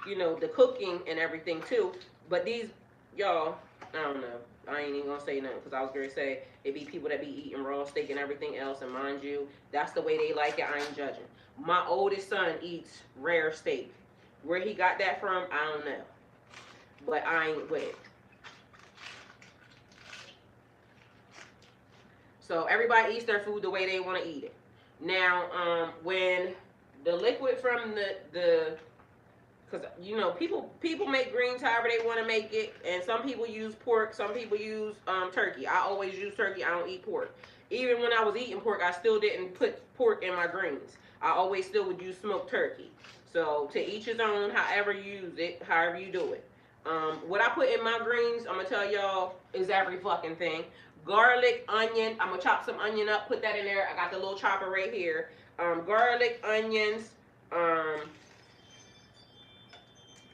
the cooking and everything too. But these, y'all, I don't know. I ain't even gonna say nothing because I was gonna say it be people that be eating raw steak and everything else. And mind you, that's the way they like it. I ain't judging. My oldest son eats rare steak. Where he got that from, I don't know. But I ain't with it. So everybody eats their food the way they want to eat it. Now, when the liquid from the because people make greens however they want to make it, and some people use pork, some people use turkey. I always use turkey. I don't eat pork. Even when I was eating pork, I still didn't put pork in my greens. I always still would use smoked turkey. So to each his own. However you use it, however you do it. What I put in my greens, I'm gonna tell y'all, is every fucking thing. Garlic, onion. I'm gonna chop some onion up, put that in there. I got the little chopper right here. Garlic, onions,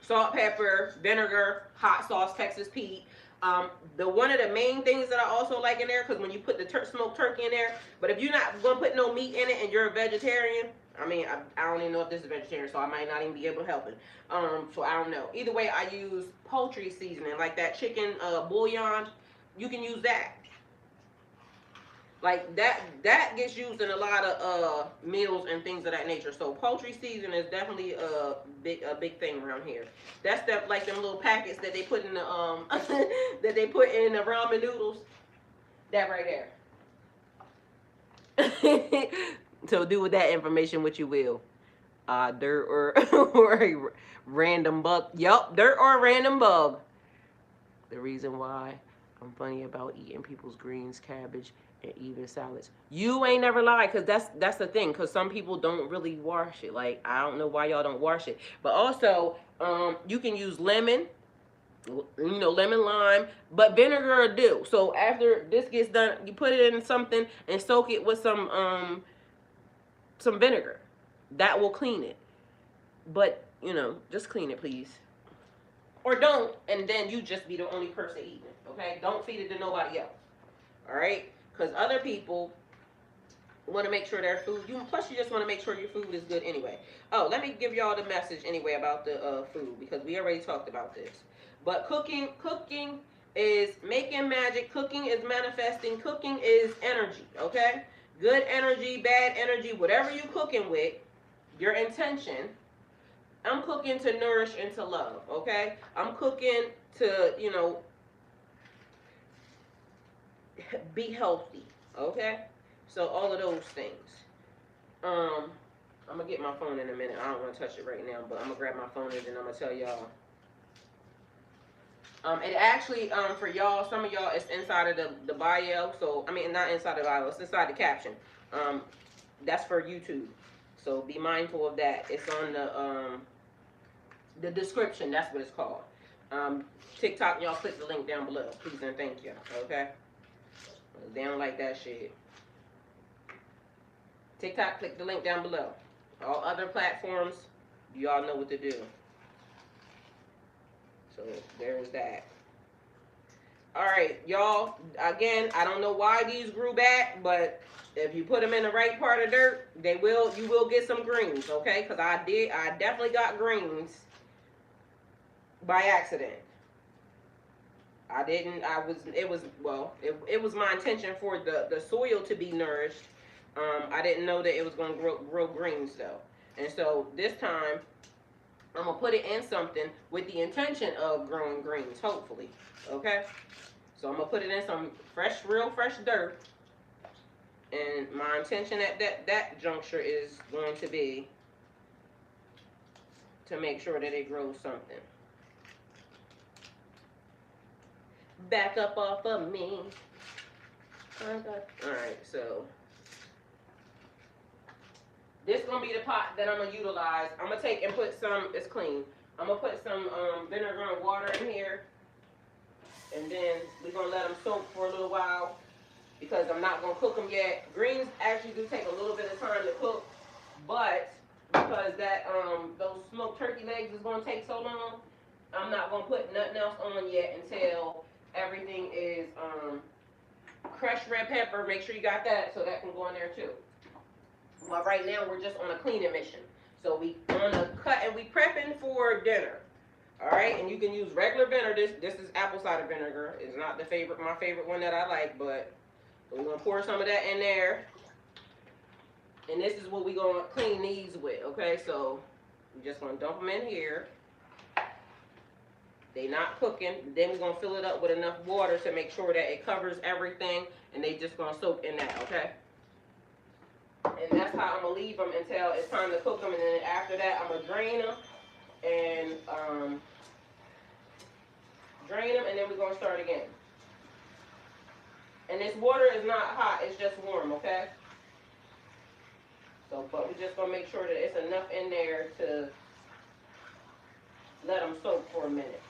salt, pepper, vinegar, hot sauce, Texas Pete. One of the main things that I also like in there, because when you put the smoked turkey in there, but if you're not gonna put no meat in it and you're a vegetarian, I mean, I don't even know if this is vegetarian, so I might not even be able to help it. So I don't know. Either way, I use poultry seasoning, like that chicken bouillon. You can use that. Like that gets used in a lot of meals and things of that nature. So poultry seasoning is definitely a big thing around here. That's like them little packets that they put in the that they put in the ramen noodles. That right there. So do with that information what you will. Dirt or a random bug. Yup, dirt or a random bug. The reason why I'm funny about eating people's greens, cabbage, and even salads. You ain't never lied, because that's the thing, because some people don't really wash it. Like, I don't know why y'all don't wash it. But also, you can use lemon, lemon, lime, but vinegar will do. So after this gets done, you put it in something and soak it with some vinegar. That will clean it. But, just clean it, please. Or don't, and then you just be the only person eating it, okay? Don't feed it to nobody else, all right? Because other people want to make sure their food, plus you just want to make sure your food is good anyway. Oh, let me give y'all the message anyway about the food, because we already talked about this. But cooking is making magic. Cooking is manifesting. Cooking is energy, okay? Good energy, bad energy, whatever you cooking with, your intention. I'm cooking to nourish and to love, okay? I'm cooking to, be healthy, okay? So all of those things. I'm gonna get my phone in a minute. I don't want to touch it right now, but I'm gonna grab my phone and then I'm gonna tell y'all. It actually, for y'all, some of y'all, it's inside of the bio. So I mean, not inside the bio. It's inside the caption. That's for YouTube. So be mindful of that. It's on the description. That's what it's called. TikTok, y'all click the link down below, please and thank you. Okay. They don't like that shit. TikTok, click the link down below. All other platforms, y'all know what to do. So there's that. All right, y'all. Again, I don't know why these grew back, but if you put them in the right part of dirt, you will get some greens, okay? Because I definitely got greens by accident. It was my intention for the soil to be nourished. I didn't know that it was going to grow greens though. And so this time, I'm going to put it in something with the intention of growing greens, hopefully. Okay? So I'm going to put it in some real fresh dirt. And my intention at that juncture is going to be to make sure that it grows something. Back up off of me. Alright, so this is going to be the pot that I'm going to utilize. I'm going to take and put some, it's clean. I'm going to put some vinegar and water in here. And then we're going to let them soak for a little while, because I'm not going to cook them yet. Greens actually do take a little bit of time to cook, but because that those smoked turkey legs is going to take so long, I'm not going to put nothing else on yet until everything is crushed red pepper. Make sure you got that, so that can go in there too. But right now we're just on a cleaning mission. So we on a cut and we prepping for dinner. All right, and you can use regular vinegar. This is apple cider vinegar. It's not my favorite one that I like, but we're gonna pour some of that in there. And this is what we're gonna clean these with. Okay, so we're just gonna dump them in here. They not cooking. Then we're gonna fill it up with enough water to make sure that it covers everything, and they just gonna soak in that. Okay. And that's how I'm gonna leave them until it's time to cook them, and then after that I'm gonna drain them and then we're gonna start again. And this water is not hot, it's just warm, okay? So, but we're just gonna make sure that it's enough in there to let them soak for a minute.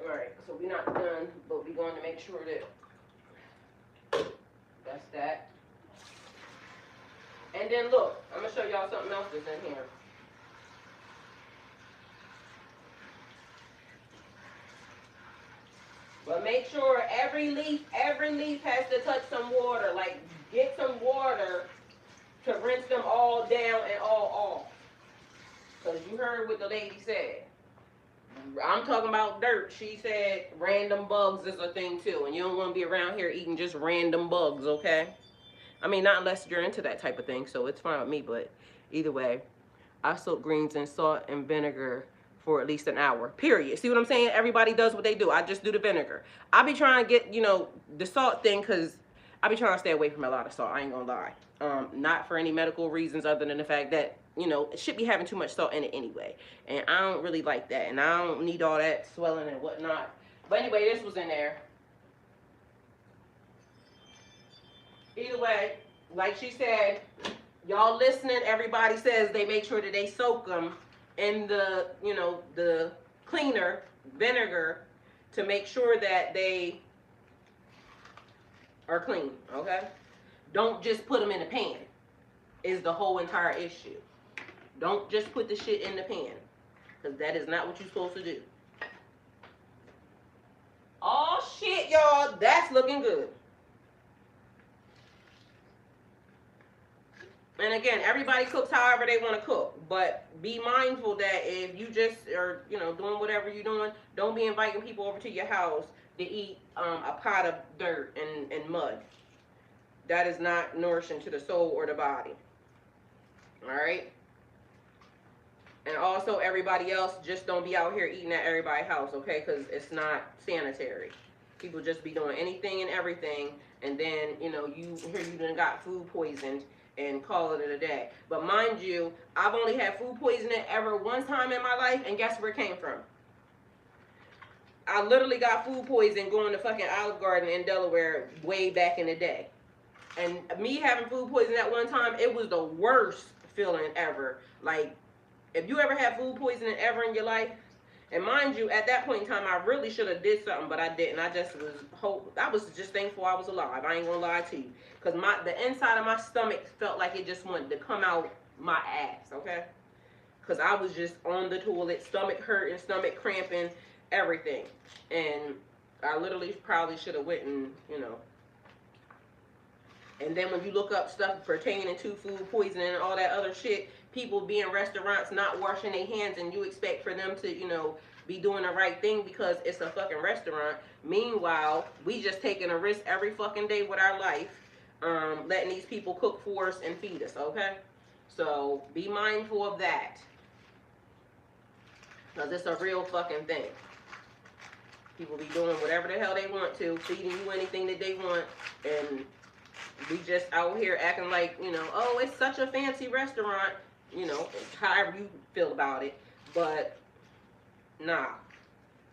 Alright, so we're not done, but we're going to make sure that that's that. And then look, I'm going to show y'all something else that's in here. But make sure every leaf has to touch some water. Like, get some water to rinse them all down and all off. Because you heard what the lady said. I'm talking about dirt. She said random bugs is a thing too. And you don't want to be around here eating just random bugs, okay? I mean, not unless you're into that type of thing, so it's fine with me. But either way, I soak greens in salt and vinegar for at least an hour, period. See what I'm saying? Everybody does what they do. I just do the vinegar. I be trying to get, the salt thing, because I be trying to stay away from a lot of salt. I ain't gonna lie. Not for any medical reasons other than the fact that, it should be having too much salt in it anyway. And I don't really like that. And I don't need all that swelling and whatnot. But anyway, this was in there. Either way, like she said, y'all listening, everybody says they make sure that they soak them in the, the cleaner vinegar to make sure that they are clean, okay? Don't just put them in a pan, is the whole entire issue. Don't just put the shit in the pan, because that is not what you're supposed to do. y'all, that's looking good. And again, everybody cooks however they want to cook, but be mindful that if you just are, doing whatever you're doing, don't be inviting people over to your house to eat a pot of dirt and mud. That is not nourishing to the soul or the body. All right? And also, everybody else, just don't be out here eating at everybody's house, okay? Because it's not sanitary. People just be doing anything and everything, and then, you done got food poisoned and call it a day. But mind you, I've only had food poisoning ever one time in my life, and guess where it came from? I literally got food poisoning going to fucking Olive Garden in Delaware way back in the day. And me having food poisoning at one time, it was the worst feeling ever. Like, if you ever had food poisoning ever in your life, and mind you, at that point in time, I really should have did something, but I didn't. I was just thankful I was alive. I ain't gonna lie to you, because the inside of my stomach felt like it just wanted to come out my ass, okay? Because I was just on the toilet, stomach hurting, stomach cramping, everything, and I literally probably should have went and And then when you look up stuff pertaining to food poisoning and all that other shit, people be in restaurants not washing their hands, and you expect for them to, be doing the right thing because it's a fucking restaurant. Meanwhile, we just taking a risk every fucking day with our life, letting these people cook for us and feed us, okay? So be mindful of that, because it's a real fucking thing. People be doing whatever the hell they want to, feeding you anything that they want, and we just out here acting like, oh, it's such a fancy restaurant, however you feel about it. But nah,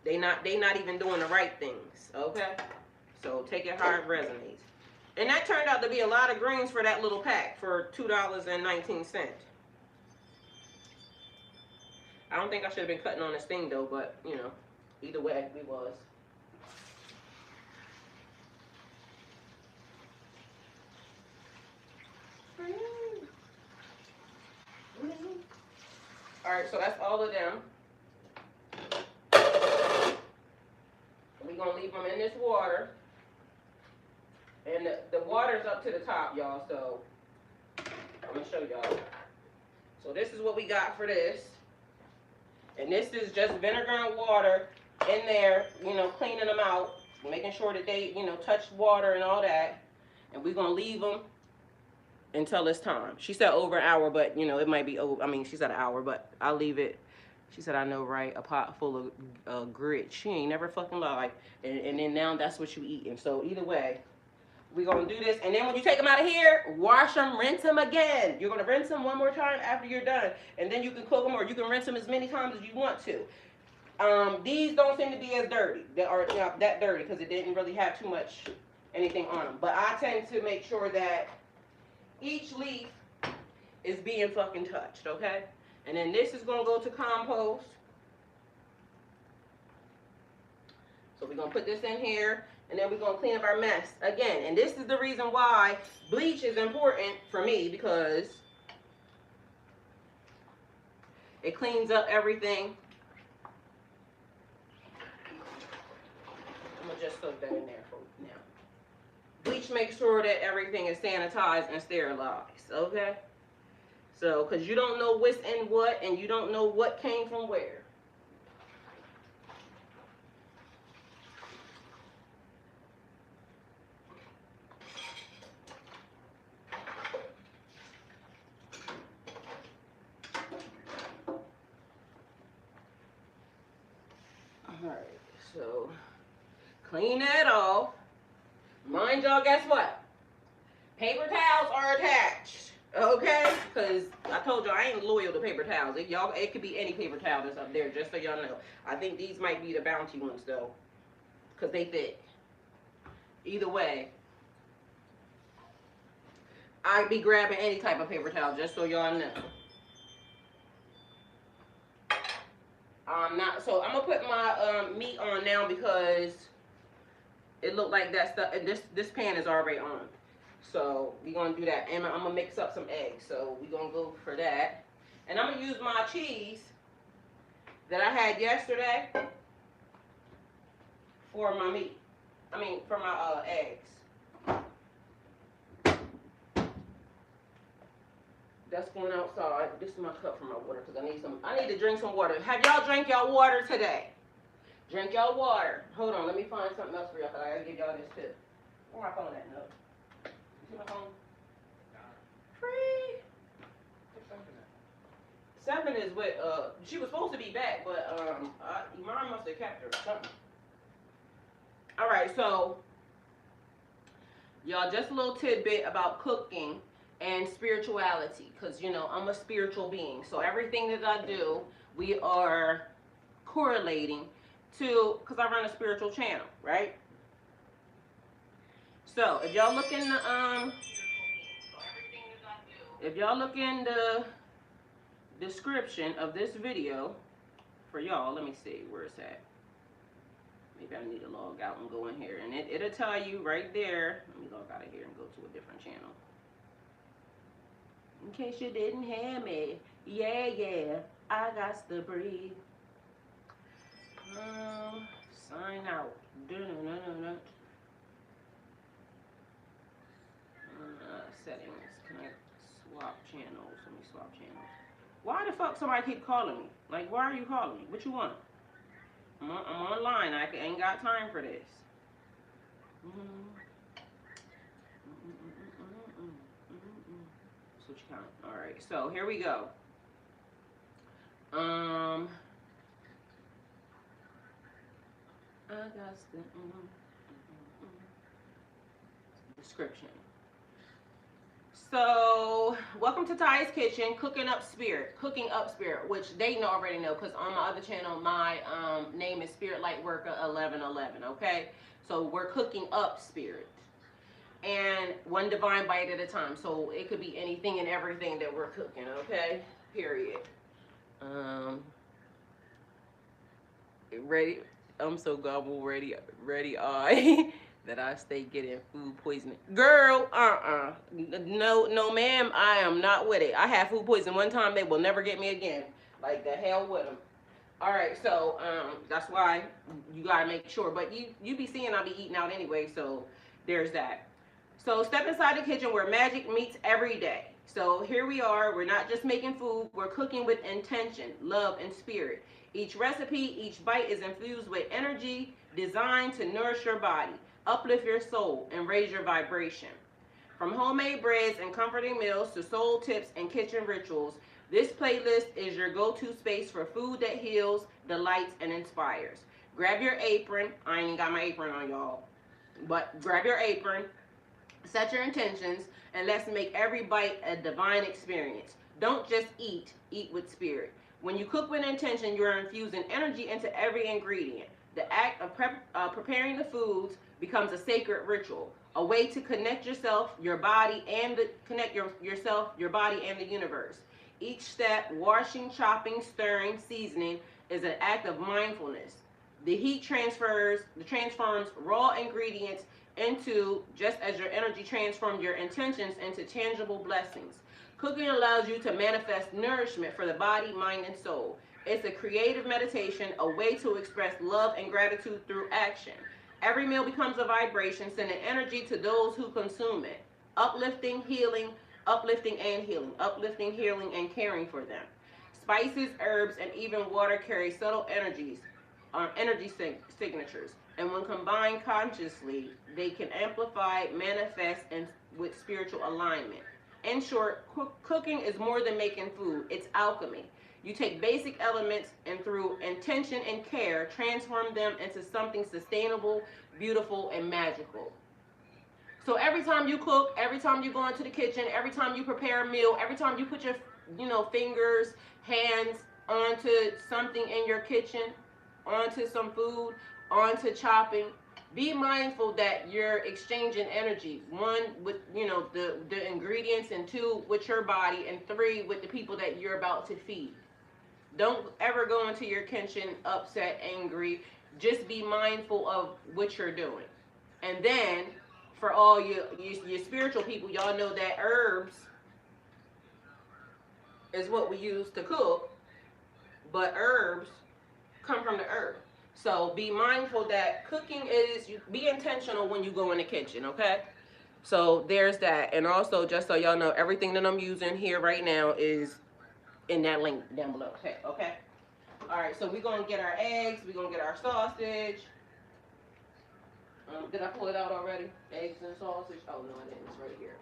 they not even doing the right things, okay? So take it how it resonates. And that turned out to be a lot of greens for that little pack for $2.19. I don't think I should have been cutting on this thing though, but either way, we was. Alright, so that's all of them. We're going to leave them in this water. And the water's up to the top, y'all, so I'm going to show y'all. So this is what we got for this. And this is just vinegar and water in there, cleaning them out, making sure that they, touch water and all that. And we're going to leave them until it's time. She said over an hour, but it might be over. I mean, she said an hour, but I'll leave it. She said, I know, right? A pot full of grits. She ain't never fucking lied. And then now that's what you eating. So either way, we're gonna do this. And then when you take them out of here, wash them, rinse them again. You're gonna rinse them one more time after you're done, and then you can cook them, or you can rinse them as many times as you want to. These don't seem to be as dirty, that dirty, because it didn't really have too much anything on them. But I tend to make sure that each leaf is being fucking touched, okay? And then this is going to go to compost. So we're going to put this in here, and then we're going to clean up our mess again. And this is the reason why bleach is important for me, because it cleans up everything. I'm going to just soak that in there for now. Bleach makes sure that everything is sanitized and sterilized, okay? So, because you don't know what's in what, and you don't know what came from where. Alright, so clean that off. Mind y'all, guess what? Paper towels are attached. Okay? Because I told y'all I ain't loyal to paper towels. It could be any paper towel that's up there, just so y'all know. I think these might be the Bounty ones, though. Because they thick. Either way, I'd be grabbing any type of paper towel, just so y'all know. So I'm going to put my meat on now, because it looked like that stuff. This pan is already on. So we're going to do that. And I'm going to mix up some eggs. So we're going to go for that. And I'm going to use my cheese that I had yesterday for my meat. I mean, for my eggs. That's going outside. This is my cup for my water because I need to drink some water. Have y'all drank y'all water today? Drink y'all water. Hold on, let me find something else for y'all because I gotta give y'all this tip. Where my phone at? No. You see my phone? Free. 7 is with she was supposed to be back, but mom must have kept her or something. All right, so y'all, just a little tidbit about cooking and spirituality, because you know I'm a spiritual being. So everything that I do, we are correlating to, because I run a spiritual channel, right? So if y'all look in the description of this video for y'all, let me see where it's at. Maybe I need to log out and go in here, and it'll tell you right there. Let me log out of here and go to a different channel. In case you didn't hear me, yeah, I got to breathe. Sign out. Settings. Can I swap channels? Let me swap channels. Why the fuck somebody keep calling me? Like, why are you calling me? What you want? I'm online. I ain't got time for this. Switch count. All right. So here we go. I got the description. So, welcome to Ty's Kitchen, Cooking Up Spirit, which they already know because on my other channel, my name is Spirit Light Worker 1111. Okay, so we're cooking up spirit, and one divine bite at a time. So it could be anything and everything that we're cooking. Okay, period. Ready? I'm so gobble ready. That I stay getting food poisoning. Girl, no ma'am, I am not with it. I had food poisoning one time, they will never get me again. Like, the hell with them. All right, so that's why you gotta make sure. But you be seeing I be eating out anyway, so there's that. So step inside the kitchen where magic meets every day. So here we are, we're not just making food, we're cooking with intention, love, and spirit. Each recipe, each bite is infused with energy designed to nourish your body, uplift your soul, and raise your vibration. From homemade breads and comforting meals to soul tips and kitchen rituals, this playlist is your go-to space for food that heals, delights, and inspires. Grab your apron. I ain't got my apron on, y'all. But grab your apron, set your intentions, and let's make every bite a divine experience. Don't just eat with spirit. When you cook with intention, you're infusing energy into every ingredient. The act of preparing the foods becomes a sacred ritual, a way to connect yourself, your body, and yourself, your body, and the universe. Each step, washing, chopping, stirring, seasoning, is an act of mindfulness. The heat transforms raw ingredients into, just as your energy transformed your intentions into tangible blessings. Cooking allows you to manifest nourishment for the body, mind, and soul. It's a creative meditation, a way to express love and gratitude through action. Every meal becomes a vibration, sending energy to those who consume it. Uplifting, healing, uplifting and caring for them. Spices, herbs, and even water carry subtle energy signatures. And when combined consciously, they can amplify, manifest, and with spiritual alignment. In short, cooking is more than making food. It's alchemy. You take basic elements and through intention and care, transform them into something sustainable, beautiful, and magical. So every time you cook, every time you go into the kitchen, every time you prepare a meal, every time you put your fingers, hands onto something in your kitchen, onto some food, onto chopping, be mindful that you're exchanging energy. 1, with the ingredients, and 2, with your body, and 3, with the people that you're about to feed. Don't ever go into your kitchen upset, angry. Just be mindful of what you're doing. And then, for all your spiritual people, y'all know that herbs is what we use to cook, but herbs come from the earth. So be mindful that cooking is, you be intentional when you go in the kitchen, okay? So there's that. And also, just so y'all know, everything that I'm using here right now is in that link down below. Okay, okay? All right, so we're going to get our eggs. We're going to get our sausage. Did I pull it out already? Eggs and sausage? Oh, no, I didn't. It's right here.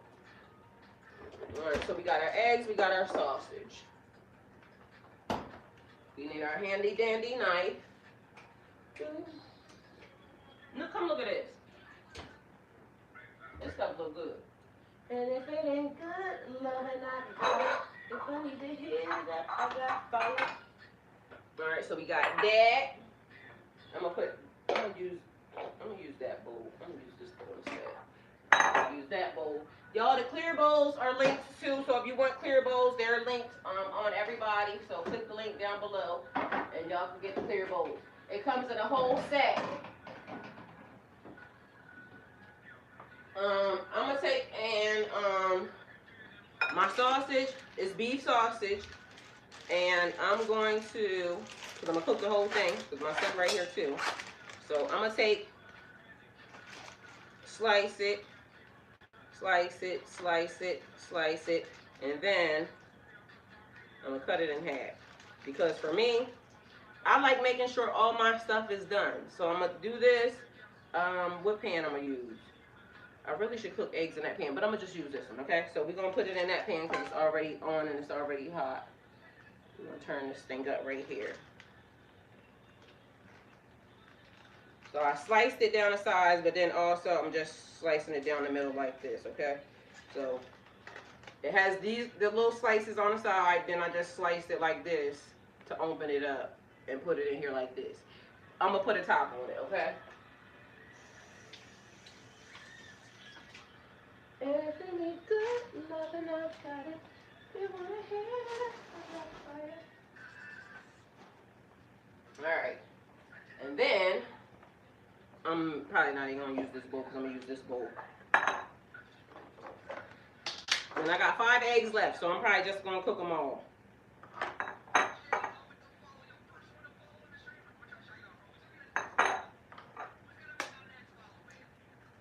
All right, so we got our eggs. We got our sausage. We need our handy dandy knife. Now come look at this. This stuff look good. And if it ain't good, love and I got it. If I need to hear that, I got fire. All right, so we got that. I'm gonna use that bowl. I'm gonna use this bowl instead. I'm gonna use that bowl. Y'all, the clear bowls are linked too. So if you want clear bowls, they're linked on everybody. So click the link down below, and y'all can get the clear bowls. It comes in a whole set. I'm gonna take my sausage is beef sausage, and I'm going to, because I'm gonna cook the whole thing, because my stuff right here too. So I'm gonna take, slice it, and then I'm gonna cut it in half. Because for me, I like making sure all my stuff is done. So I'm gonna do this. What pan I'm gonna use? I really should cook eggs in that pan, but I'm gonna just use this one, okay? So we're gonna put it in that pan because it's already on and it's already hot. I'm gonna turn this thing up right here. So I sliced it down the sides, but then also I'm just slicing it down the middle like this, okay? So it has the little slices on the side, then I just sliced it like this to open it up and put it in here like this. I'm gonna put a top on it, okay? Everything is good, love and I've got it. You wanna hear it? I got fire. Alright. And then I'm probably not even gonna use this bowl because I'm gonna use this bowl. And I got 5 eggs left, so I'm probably just gonna cook them all.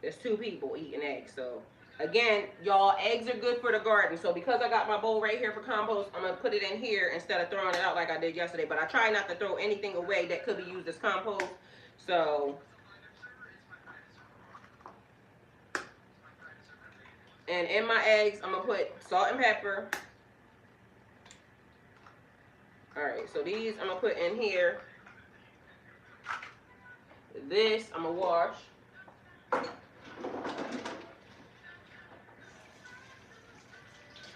There's 2 people eating eggs, so again, y'all, eggs are good for the garden. So because I got my bowl right here for compost, I'm gonna put it in here instead of throwing it out like I did yesterday. But I try not to throw anything away that could be used as compost. So, and in my eggs, I'm gonna put salt and pepper. All right, so these I'm gonna put in here. This I'm gonna wash.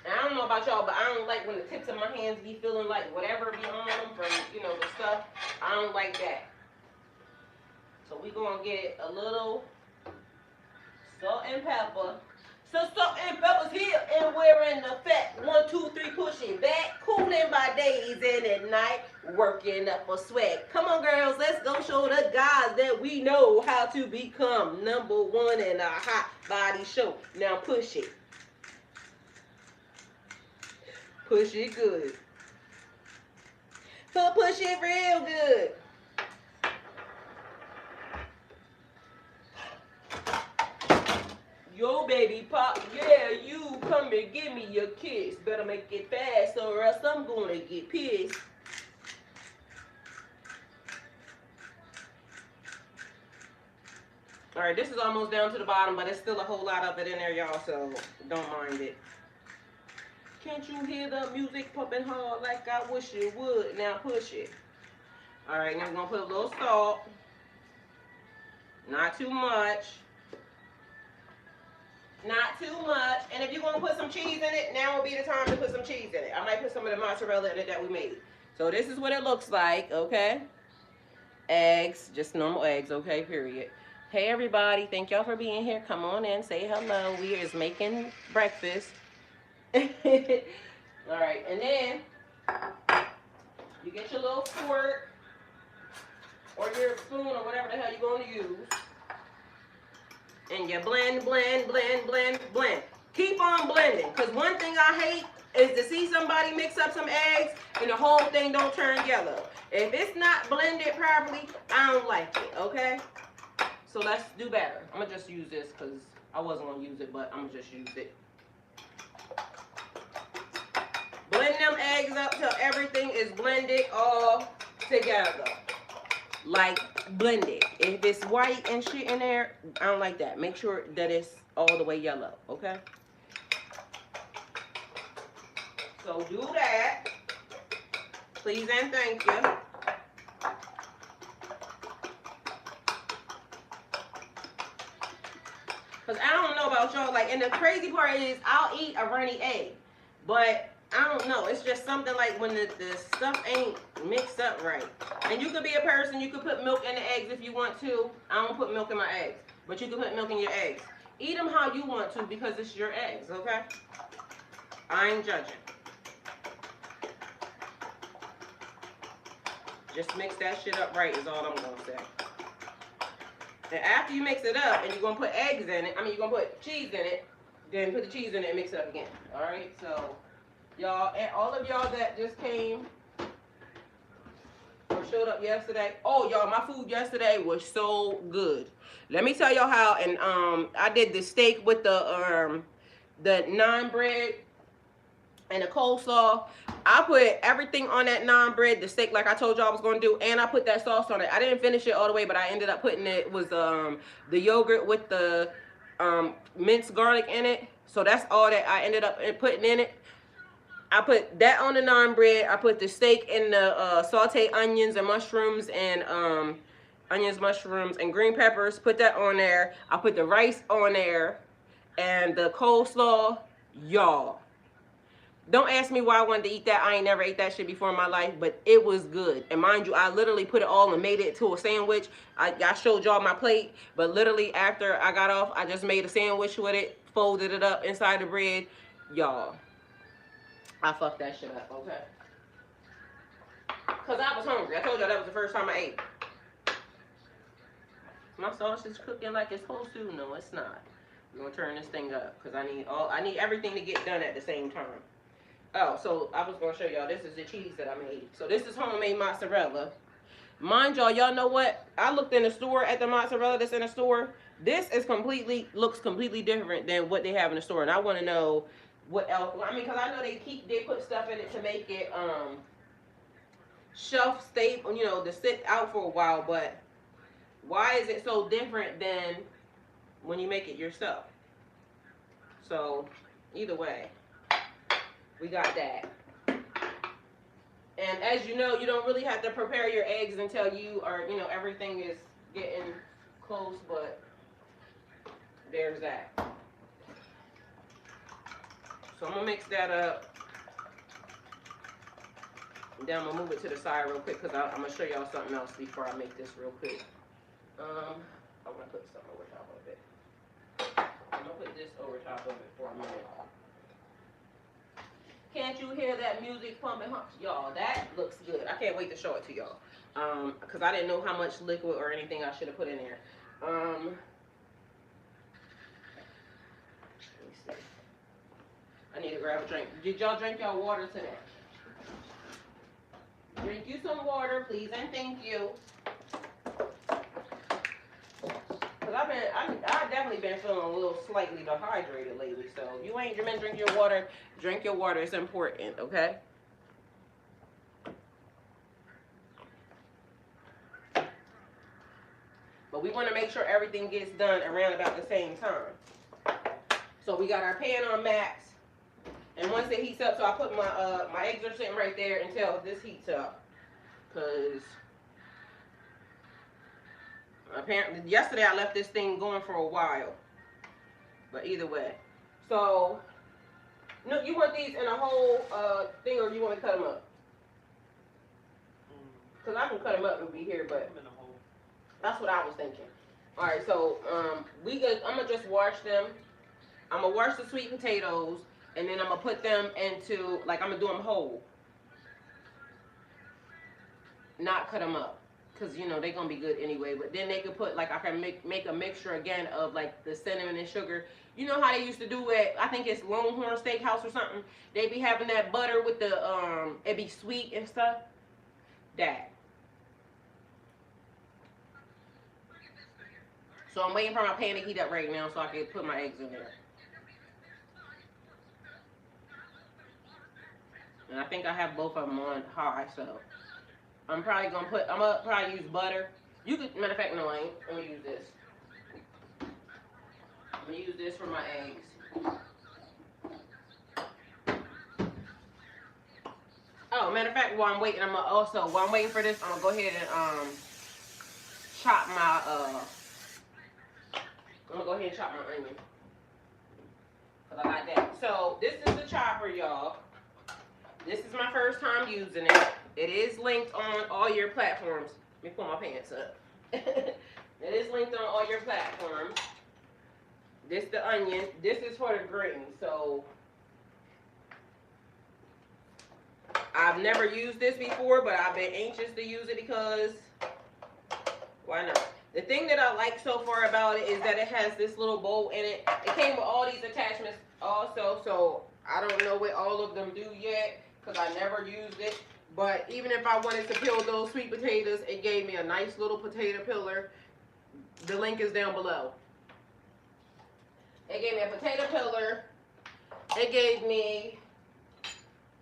I don't know about y'all, but I don't like when the tips of my hands be feeling like whatever be on them from, you know, the stuff. I don't like that. So we gonna get a little salt and pepper. So salt and pepper's here, and we're in effect. 1, 2, 3, pushing back, cooling by days and at night, working up a sweat. Come on, girls, let's go show the guys that we know how to become #1 in a hot body show. Now push it. Push it good. So push it real good. Yo, baby pop, yeah, you come and give me your kiss. Better make it fast or else I'm gonna get pissed. All right, this is almost down to the bottom, but it's still a whole lot of it in there, y'all, so don't mind it. Can't you hear the music pumping hard like I wish it would? Now push it. All right, now we're gonna put a little salt. Not too much. Not too much. And if you're going to put some cheese in it, now will be the time to put some cheese in it. I might put some of the mozzarella in it that we made. So this is what it looks like, okay? Eggs, just normal eggs, okay, period. Hey, everybody. Thank y'all for being here. Come on in. Say hello. We is making breakfast. All right. And then you get your little fork or your spoon or whatever the hell you're going to use. And you blend, blend, blend, blend, blend. Keep on blending. Because one thing I hate is to see somebody mix up some eggs and the whole thing don't turn yellow. If it's not blended properly, I don't like it, okay? So let's do better. I'm gonna just use this because I wasn't gonna use it, but I'm gonna just use it. Blend them eggs up till everything is blended all together. Like, blend it. If it's white and shit in there, I don't like that. Make sure that it's all the way yellow, okay? So do that. Please and thank you. Because I don't know about y'all, like, and the crazy part is I'll eat a runny egg. But I don't know. It's just something like when the stuff ain't mixed up right. And you could be a person, you could put milk in the eggs if you want to. I don't put milk in my eggs. But you can put milk in your eggs. Eat them how you want to because it's your eggs, okay? I ain't judging. Just mix that shit up right is all I'm going to say. And after you mix it up and you're going to put eggs in it, you're going to put cheese in it, then put the cheese in it and mix it up again. All right? So, y'all, and all of y'all that just came or showed up yesterday. Oh, y'all, my food yesterday was so good. Let me tell y'all how. And I did the steak with the naan bread and the coleslaw. I put everything on that naan bread, the steak like I told y'all I was going to do, and I put that sauce on it. I didn't finish it all the way, but I ended up putting it was the yogurt with the minced garlic in it. So that's all that I ended up putting in it. I put that on the naan bread. I put the steak and the sauteed onions and mushrooms and mushrooms, and green peppers. Put that on there. I put the rice on there and the coleslaw. Y'all, don't ask me why I wanted to eat that. I ain't never ate that shit before in my life, but it was good. And mind you, I literally put it all and made it to a sandwich. I showed y'all my plate, but literally after I got off, I just made a sandwich with it, folded it up inside the bread. Y'all, I fucked that shit up, okay? Because I was hungry. I told y'all that was the first time I ate. My sausage cooking like it's supposed to. No, it's not. I'm going to turn this thing up because I need everything to get done at the same time. Oh, so I was going to show y'all, this is the cheese that I made. So this is homemade mozzarella. Mind y'all know what? I looked in the store at the mozzarella that's in the store. This is looks completely different than what they have in the store. And I want to know what else. Because I know they put stuff in it to make it shelf stable, to sit out for a while. But why is it so different than when you make it yourself? So either way, we got that. And as you know, you don't really have to prepare your eggs until you are, everything is getting close, but there's that. So I'm going to mix that up. And then I'm going to move it to the side real quick because I'm going to show y'all something else before I make this real quick. I'm going to put something over top of it. I'm going to put this over top of it for a minute. Can't you hear that music pumping? Y'all, that looks good. I can't wait to show it to y'all. Because I didn't know how much liquid or anything I should have put in there. Let me see. I need to grab a drink. Did y'all drink y'all water today? Drink you some water, please, and thank you. Because I've definitely been feeling a little slightly dehydrated lately. So if you ain't been drinking your water, drink your water. It's important, okay? But we want to make sure everything gets done around about the same time. So we got our pan on max. And once it heats up, so I put my eggs are sitting right there until this heats up. Because apparently, yesterday I left this thing going for a while. But either way. So, no, you want these in a whole thing or you want to cut them up? Because I can cut them up and be here, but that's what I was thinking. Alright, so I'm going to just wash them. I'm going to wash the sweet potatoes. And then I'm going to put them into, like I'm going to do them whole. Not cut them up. Because, they're going to be good anyway. But then they could put, like I can make a mixture again of like the cinnamon and sugar. You know how they used to do it, I think it's Longhorn Steakhouse or something. They be having that butter with the, it be sweet and stuff. That. So I'm waiting for my pan to heat up right now so I can put my eggs in there. And I think I have both of them on high, so I'm probably gonna probably use butter. You could, matter of fact, no, I ain't. I'm gonna use this. I'm gonna use this for my eggs. Oh, matter of fact, while I'm waiting, while I'm waiting for this, I'm gonna go ahead and chop my I'm gonna go ahead and chop my onion. Cause I like that. So this is the chopper, y'all. This is my first time using it. It is linked on all your platforms. Let me pull my pants up. It is linked on all your platforms. This the onion. This is for the green. So I've never used this before, but I've been anxious to use it because why not? The thing that I like so far about it is that it has this little bowl in it. It came with all these attachments also, so I don't know what all of them do yet because I never used it. But even if I wanted to peel those sweet potatoes, it gave me a nice little potato peeler. The link is down below. It gave me a potato peeler. It gave me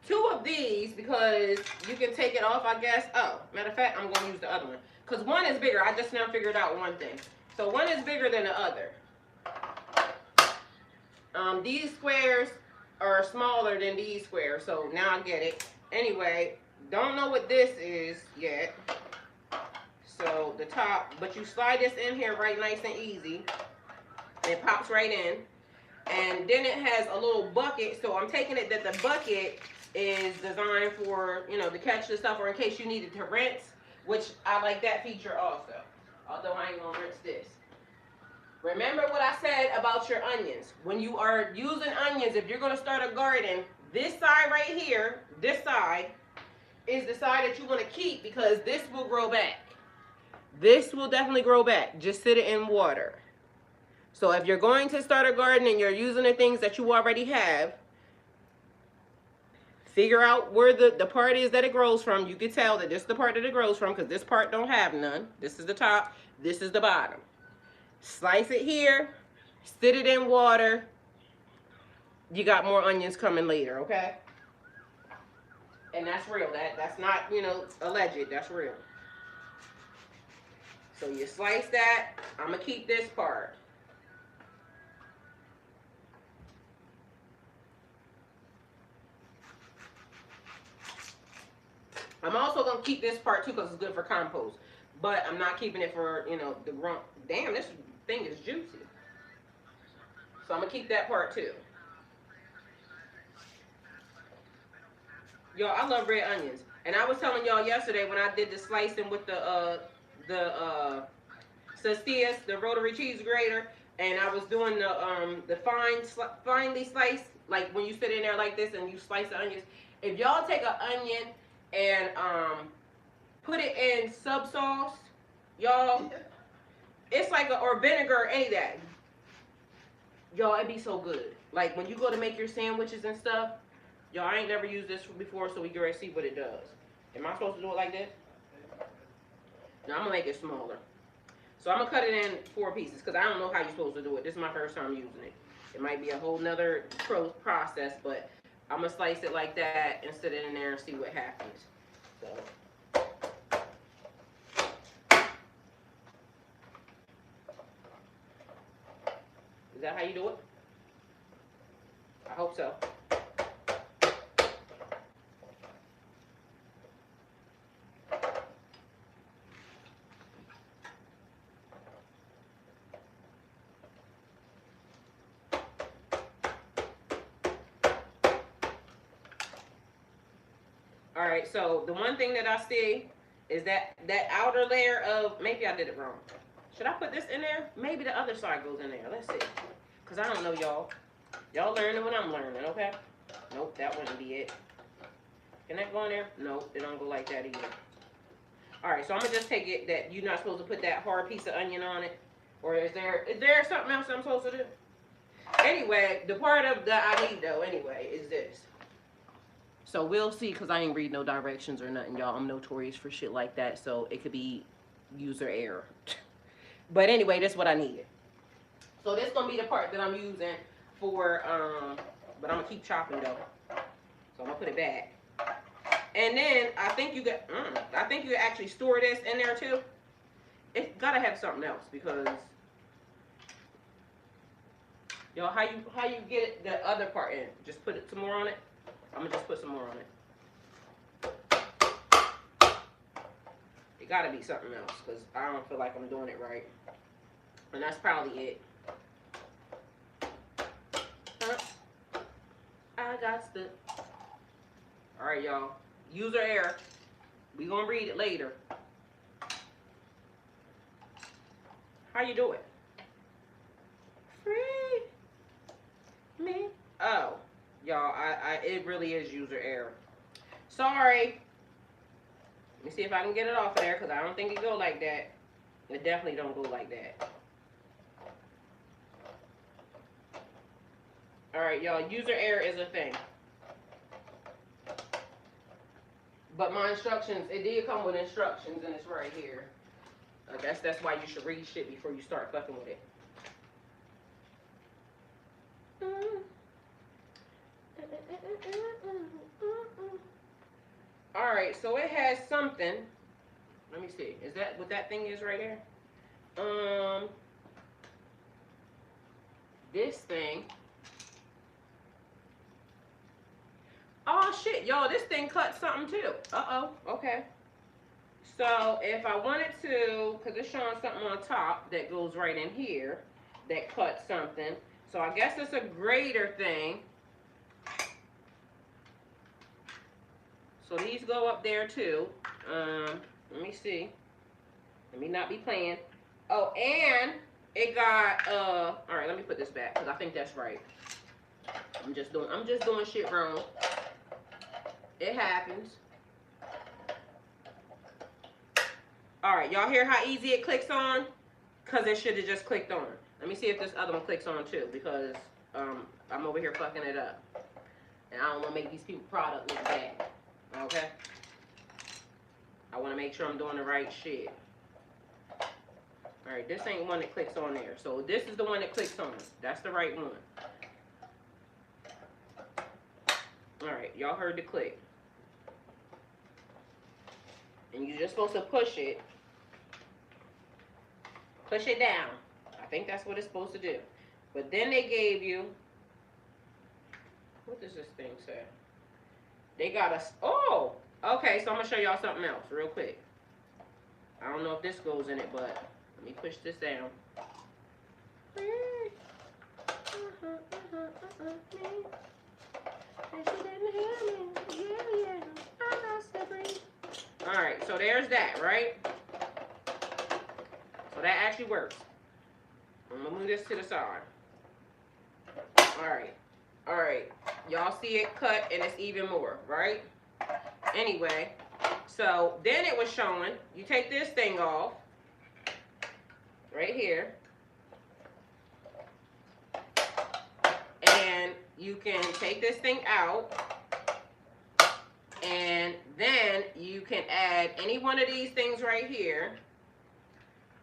2 of these because you can take it off, I guess. Oh, matter of fact, I'm going to use the other one. Because one is bigger. I just now figured out one thing. So one is bigger than the other. These squares are smaller than these squares. So now I get it. Anyway, don't know what this is yet. So the top, but you slide this in here right nice and easy. It pops right in. And then it has a little bucket. So I'm taking it that the bucket is designed for, you know, to catch the stuff or in case you needed to rinse. Which I like that feature also. Although I ain't gonna rinse this. Remember what I said about your onions. When you are using onions, if you're gonna start a garden, this side right here, this side, is the side that you want to keep because this will grow back. This will definitely grow back. Just sit it in water. So if you're going to start a garden and you're using the things that you already have, figure out where the part is that it grows from. You can tell that this is the part that it grows from because this part don't have none. This is the top. This is the bottom. Slice it here. Sit it in water. You got more onions coming later, okay? And that's real. That's not, you know, alleged. That's real. So you slice that. I'm going to keep this part. I'm also going to keep this part too because it's good for compost. But I'm not keeping it for, you know, the grunt. Damn, this thing is juicy. So I'm going to keep that part too. Y'all, I love red onions. And I was telling y'all yesterday when I did the slicing with the Cestillas, the rotary cheese grater, and I was doing the finely sliced, like when you sit in there like this and you slice the onions. If y'all take an onion and put it in sub sauce, y'all, it's like or vinegar or any of that. Y'all, it'd be so good. Like when you go to make your sandwiches and stuff, y'all, I ain't never used this before, so we can see what it does. Am I supposed to do it like this? No, I'm gonna make it smaller. So I'm gonna cut it in 4 pieces because I don't know how you're supposed to do it. This is my first time using it. It might be a whole nother process, but I'm gonna slice it like that and sit it in there and see what happens. So. Is that how you do it? I hope so. Alright, so the one thing that I see is that outer layer of, maybe I did it wrong. Should I put this in there? Maybe the other side goes in there. Let's see. Because I don't know, y'all. Y'all learning what I'm learning, okay? Nope, that wouldn't be it. Can that go in there? Nope, it don't go like that either. Alright, so I'm going to just take it that you're not supposed to put that hard piece of onion on it. Or is there something else I'm supposed to do? Anyway, the part of that I need though, anyway, is this. So we'll see, because I ain't read no directions or nothing, y'all. I'm notorious for shit like that, so it could be user error. But anyway, that's what I needed. So this gonna be the part that I'm using for, but I'm gonna keep chopping though. So I'm gonna put it back. And then I think you got, I think you actually store this in there too. It's gotta have something else because, yo, how you get the other part in? Just put some more on it. I'm gonna just put some more on it. It gotta be something else because I don't feel like I'm doing it right. And that's probably it. I got the. All right, y'all. User error. We gonna read it later. How you do it? Free me. Oh, y'all. It really is user error. Sorry. Let me see if I can get it off of there because I don't think it go like that. It definitely don't go like that. Alright, y'all, user error is a thing. But my instructions, it did come with instructions and it's right here. I guess that's why you should read shit before you start fucking with it. Alright, so it has something. Let me see. Is that what that thing is right there? This thing. Oh shit, yo, this thing cut something too. Uh-oh, okay. So if I wanted to, because it's showing something on top that goes right in here that cuts something. So I guess it's a grater thing. So these go up there too. Let me see. Let me not be playing. Oh, and it got, all right, let me put this back because I think that's right. I'm just doing shit wrong. It happens. Alright, y'all hear how easy it clicks on? Because it should have just clicked on. Let me see if this other one clicks on too, because I'm over here fucking it up. And I don't want to make these people product look bad. Okay? I want to make sure I'm doing the right shit. Alright, this ain't one that clicks on there. So this is the one that clicks on. That's the right one. Alright, y'all heard the click. And you're just supposed to push it. Push it down. I think that's what it's supposed to do. But then they gave you, what does this thing say? They got us, oh! Okay, so I'm going to show y'all something else real quick. I don't know if this goes in it, but let me push this down. Alright, so there's that, right? So that actually works. I'm going to move this to the side. Alright. Alright. Y'all see it cut and it's even more, right? Anyway, so then it was showing, you take this thing off, right here, and you can take this thing out, and then you can add any one of these things right here.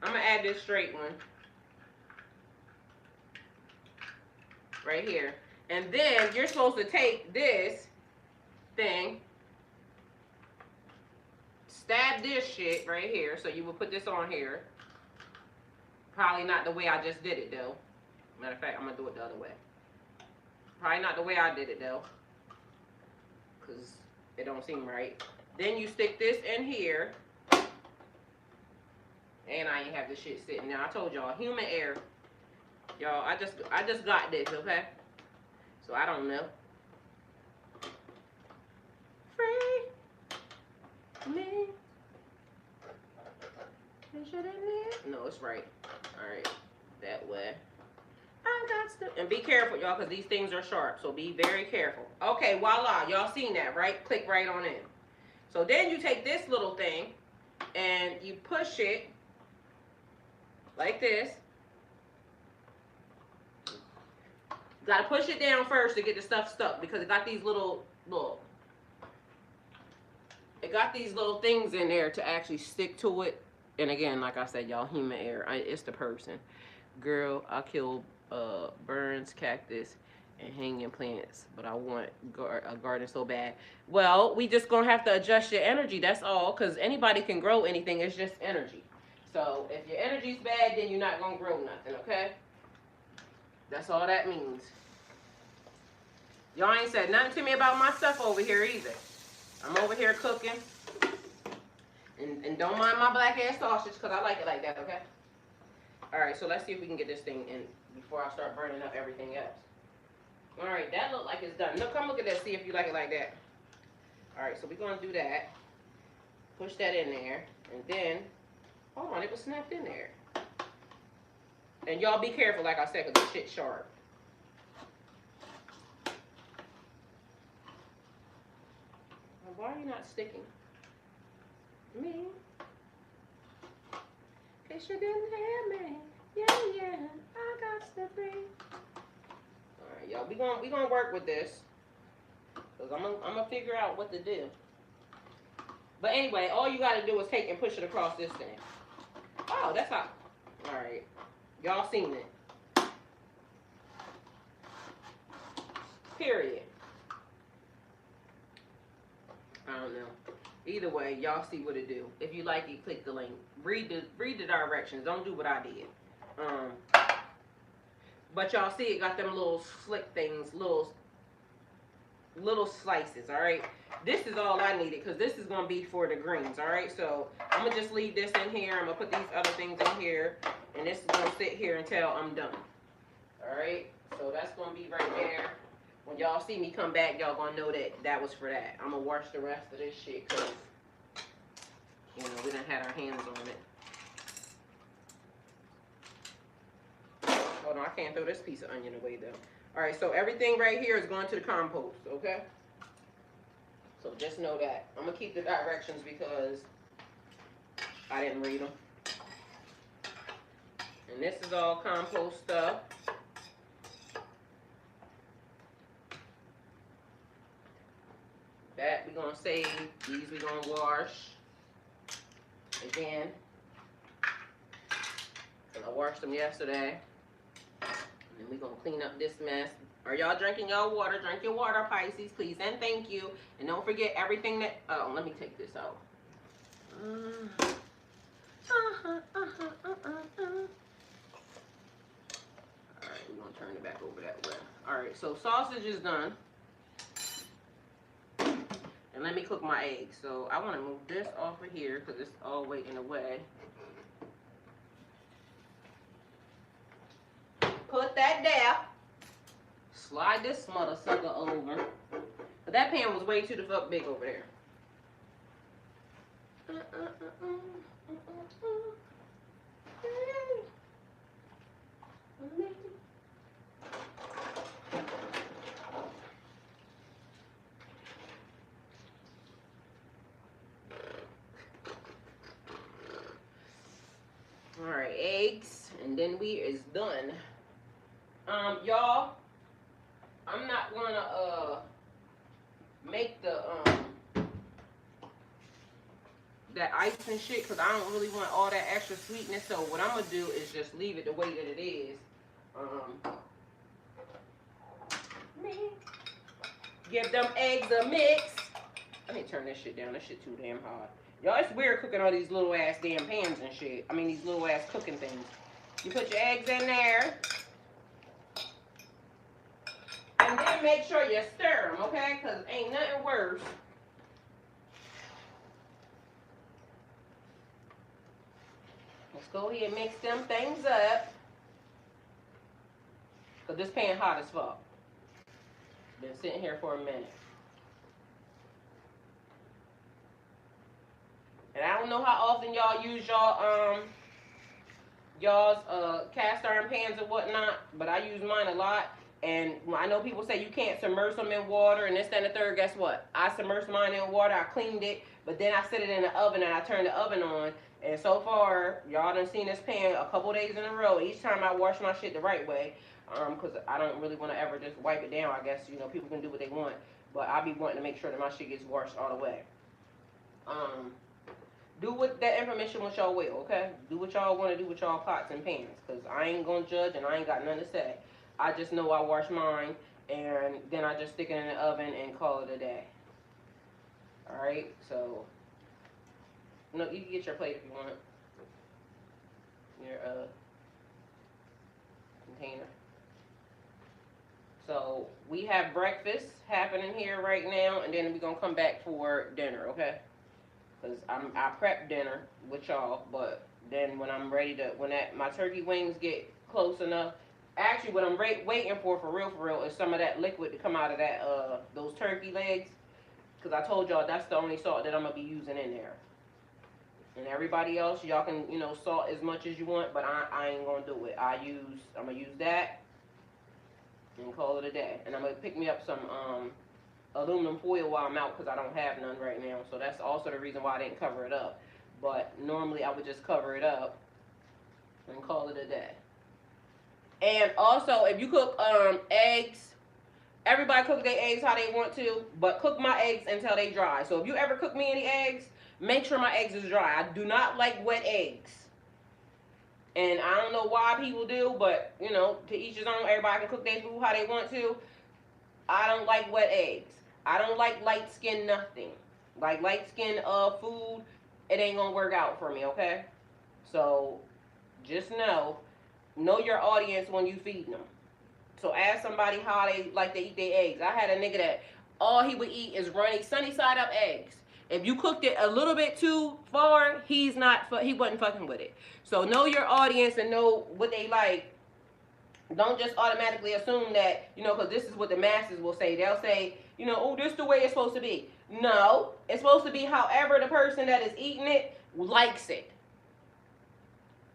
I'm going to add this straight one. Right here. And then you're supposed to take this thing, stab this shit right here. So you will put this on here. Probably not the way I just did it though. Matter of fact, I'm going to do it the other way. Probably not the way I did it though. Because it don't seem right. Then you stick this in here. And I ain't have this shit sitting there. I told y'all, human error. Y'all, I just got this, okay? So I don't know. Free me. No, it's right. Alright. That way. I got stuff. And be careful, y'all, because these things are sharp. So be very careful. Okay, voila. Y'all seen that, right? Click right on in. So then you take this little thing and you push it like this. Gotta push it down first to get the stuff stuck because it got these little, look. It got these little things in there to actually stick to it. And again, like I said, y'all, human error. It's the person. Girl, I killed Burns, cactus, and hanging plants, but I want a garden so bad. Well, we just gonna have to adjust your energy. That's all, cause anybody can grow anything. It's just energy. So if your energy's bad, then you're not gonna grow nothing. Okay? That's all that means. Y'all ain't said nothing to me about my stuff over here either. I'm over here cooking. And don't mind my black ass sausage because I like it like that, okay? Alright, so let's see if we can get this thing in before I start burning up everything else. Alright, that look like it's done. No, come look at that, see if you like it like that. Alright, so we're going to do that. Push that in there. And then, hold on, it was snapped in there. And y'all be careful, like I said, because the shit's sharp. Why are you not sticking? Me? Cause you didn't hear me. Yeah, yeah, I got to be. Alright, y'all, we gonna work with this. Cause I'm gonna figure out what to do. But anyway, all you gotta do is take and push it across this thing. Oh, that's how. Alright. Y'all seen it. Period. I don't know. Either way, y'all see what it do. If you like it, click the link. Read the directions. Don't do what I did. But y'all see it got them little slick things, little slices, alright? This is all I needed because this is going to be for the greens, alright? So I'm going to just leave this in here. I'm going to put these other things in here. And this is going to sit here until I'm done. Alright? So that's going to be right there. When y'all see me come back, y'all gonna know that that was for that. I'm gonna wash the rest of this shit because, you know, we done had our hands on it. Hold on, I can't throw this piece of onion away though. Alright, so everything right here is going to the compost, okay? So just know that. I'm gonna keep the directions because I didn't read them. And this is all compost stuff. That we're gonna save. These we're gonna wash again. I washed them yesterday. And then we're gonna clean up this mess. Are y'all drinking y'all water? Drink your water, Pisces, please, and thank you. And don't forget everything that. Oh, let me take this out. Alright, we're gonna turn it back over that way. Alright, so sausage is done. And let me cook my eggs. So I want to move this off of here because it's all way in the way. Put that there. Slide this mother sucker over. But that pan was way too the fuck big over there. Alright, eggs, and then we is done. Y'all, I'm not gonna make the that ice and shit because I don't really want all that extra sweetness. So what I'm gonna do is just leave it the way that it is. Give them eggs a mix. Let me turn this shit down. This shit too damn hot. Y'all, it's weird cooking all these little ass damn pans and shit. I mean, these little ass cooking things. You put your eggs in there. And then make sure you stir them, okay? Because ain't nothing worse. Let's go ahead and mix them things up. Because this pan hot as fuck. Been sitting here for a minute. And I don't know how often y'all use y'all's cast iron pans or whatnot, but I use mine a lot. And I know people say you can't submerge them in water and this, that, and the third. Guess what? I submerged mine in water. I cleaned it, but then I set it in the oven and I turned the oven on. And so far, y'all done seen this pan a couple days in a row. Each time I wash my shit the right way. Because I don't really want to ever just wipe it down. I guess, you know, people can do what they want, but I be wanting to make sure that my shit gets washed all the way. Do what that information what y'all will, okay? Do what y'all want to do with y'all pots and pans, because I ain't gonna judge and I ain't got nothing to say. I just know I wash mine, and then I just stick it in the oven and call it a day. Alright, so, no, you can get your plate if you want. Your container. So we have breakfast happening here right now, and then we're gonna come back for dinner, okay? Because I prep dinner with y'all, but then when I'm ready to, my turkey wings get close enough, actually what I'm waiting for real, is some of that liquid to come out of that, those turkey legs. Because I told y'all that's the only salt that I'm going to be using in there. And everybody else, y'all can, you know, salt as much as you want, but I ain't going to do it. I'm going to use that and call it a day. And I'm going to pick me up some, aluminum foil while I'm out because I don't have none right now. So that's also the reason why I didn't cover it up. But normally I would just cover it up and call it a day. And also, if you cook eggs, everybody cook their eggs how they want to, but cook my eggs until they dry. So if you ever cook me any eggs, make sure my eggs is dry. I do not like wet eggs. And I don't know why people do, but, you know, to each his own. Everybody can cook their food how they want to. I don't like wet eggs. I don't like light skin nothing. Like light skin food, it ain't gonna work out for me, okay? So just know your audience when you feed them. So ask somebody how they like to eat their eggs. I had a nigga that all he would eat is runny sunny side up eggs. If you cooked it a little bit too far, he wasn't fucking with it. So know your audience and know what they like. Don't just automatically assume that, you know, because this is what the masses will say. They'll say, you know, oh, this is the way it's supposed to be. No, it's supposed to be however the person that is eating it likes it.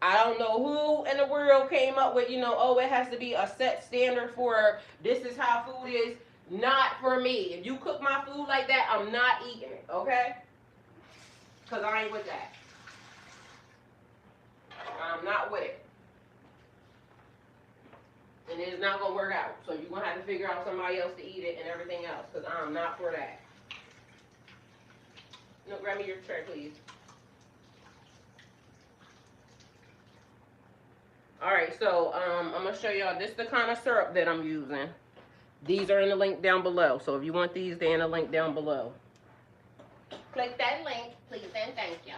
I don't know who in the world came up with, you know, oh, it has to be a set standard for this is how food is. Not for me. If you cook my food like that, I'm not eating it, okay? Because I ain't with that. I'm not with it. And it's not going to work out. So you're going to have to figure out somebody else to eat it and everything else. Because I'm not for that. No, grab me your tray, please. Alright, so I'm going to show y'all. This is the kind of syrup that I'm using. These are in the link down below. So if you want these, they're in the link down below. Click that link, please, and thank you.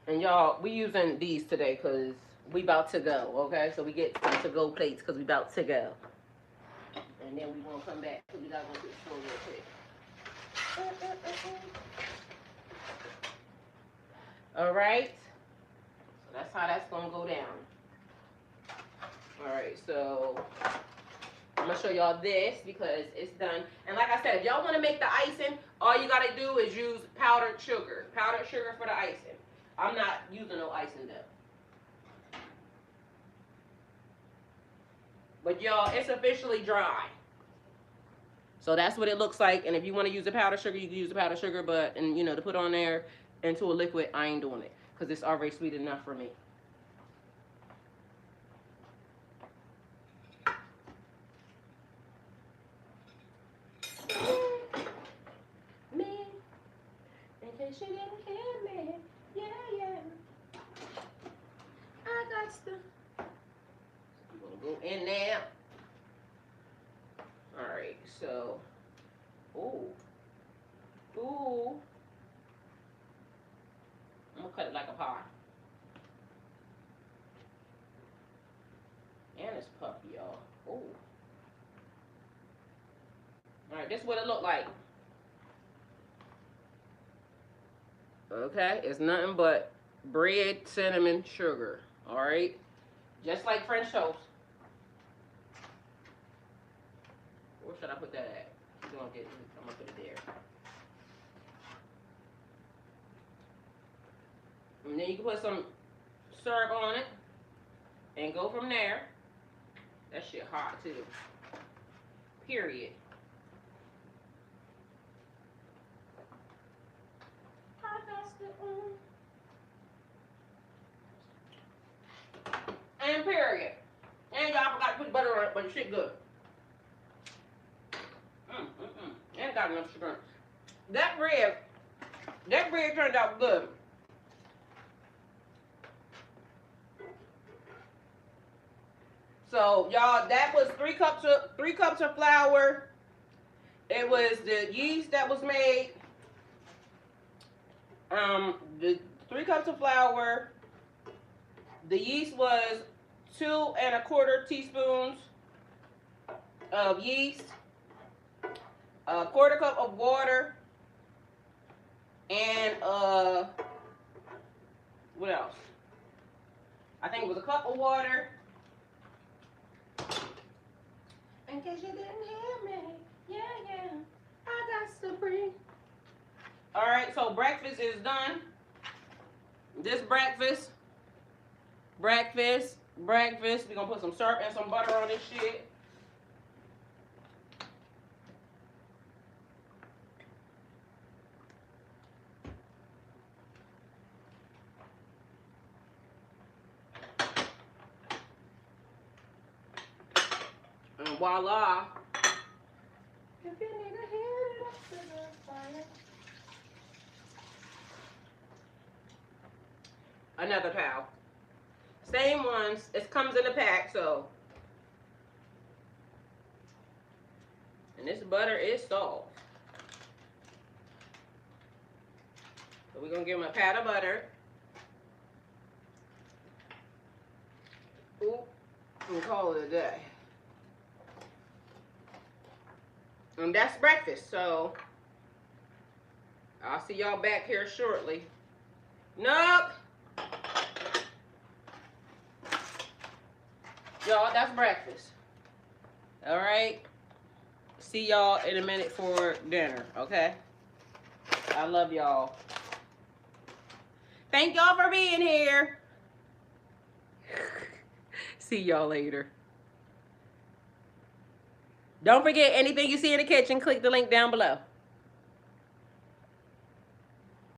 And y'all, we using these today because we about to go, okay? So we get some to-go plates because we about to go. And then we won't come back because we got to go to the store real quick. Alright? So that's how that's going to go down. Alright, so I'm going to show y'all this because it's done. And like I said, if y'all want to make the icing, all you got to do is use powdered sugar. Powdered sugar for the icing. I'm not using no icing though. But y'all, it's officially dry. So that's what it looks like. And if you want to use the powdered sugar, you can use the powdered sugar. But, and you know, to put on there into a liquid, I ain't doing it. Because it's already sweet enough for me. Me, in case you didn't hear me. Yeah, yeah. I got stuff. Go in there. Alright, so. Ooh. I'm gonna cut it like a pie. And it's puffy, y'all. Ooh. Alright, this is what it looked like. Okay, it's nothing but bread, cinnamon, sugar. Alright? Just like French toast. Where should I put that at? I'm gonna put it there. And then you can put some syrup on it and go from there. That shit hot too. Period. shit good. Ain't got enough sugar. That bread turned out good. So y'all, that was 3 cups of flour. It was the yeast that was made. The 3 cups of flour. The yeast was 2 1/4 teaspoons of yeast. A 1/4 cup of water. And what else? I think it was a cup of water. In case you didn't hear me, yeah, I got Supreme. All right, so breakfast is done. This breakfast. We're gonna put some syrup and some butter on this shit. And voila. If you need a hand, another towel. Same ones. It comes in a pack, so. And this butter is soft. So we're gonna give them a pat of butter. Ooh, and call it a day. And that's breakfast, so I'll see y'all back here shortly. Nope. Y'all, that's breakfast. All right. See y'all in a minute for dinner, okay? I love y'all. Thank y'all for being here. See y'all later. Don't forget, anything you see in the kitchen, click the link down below.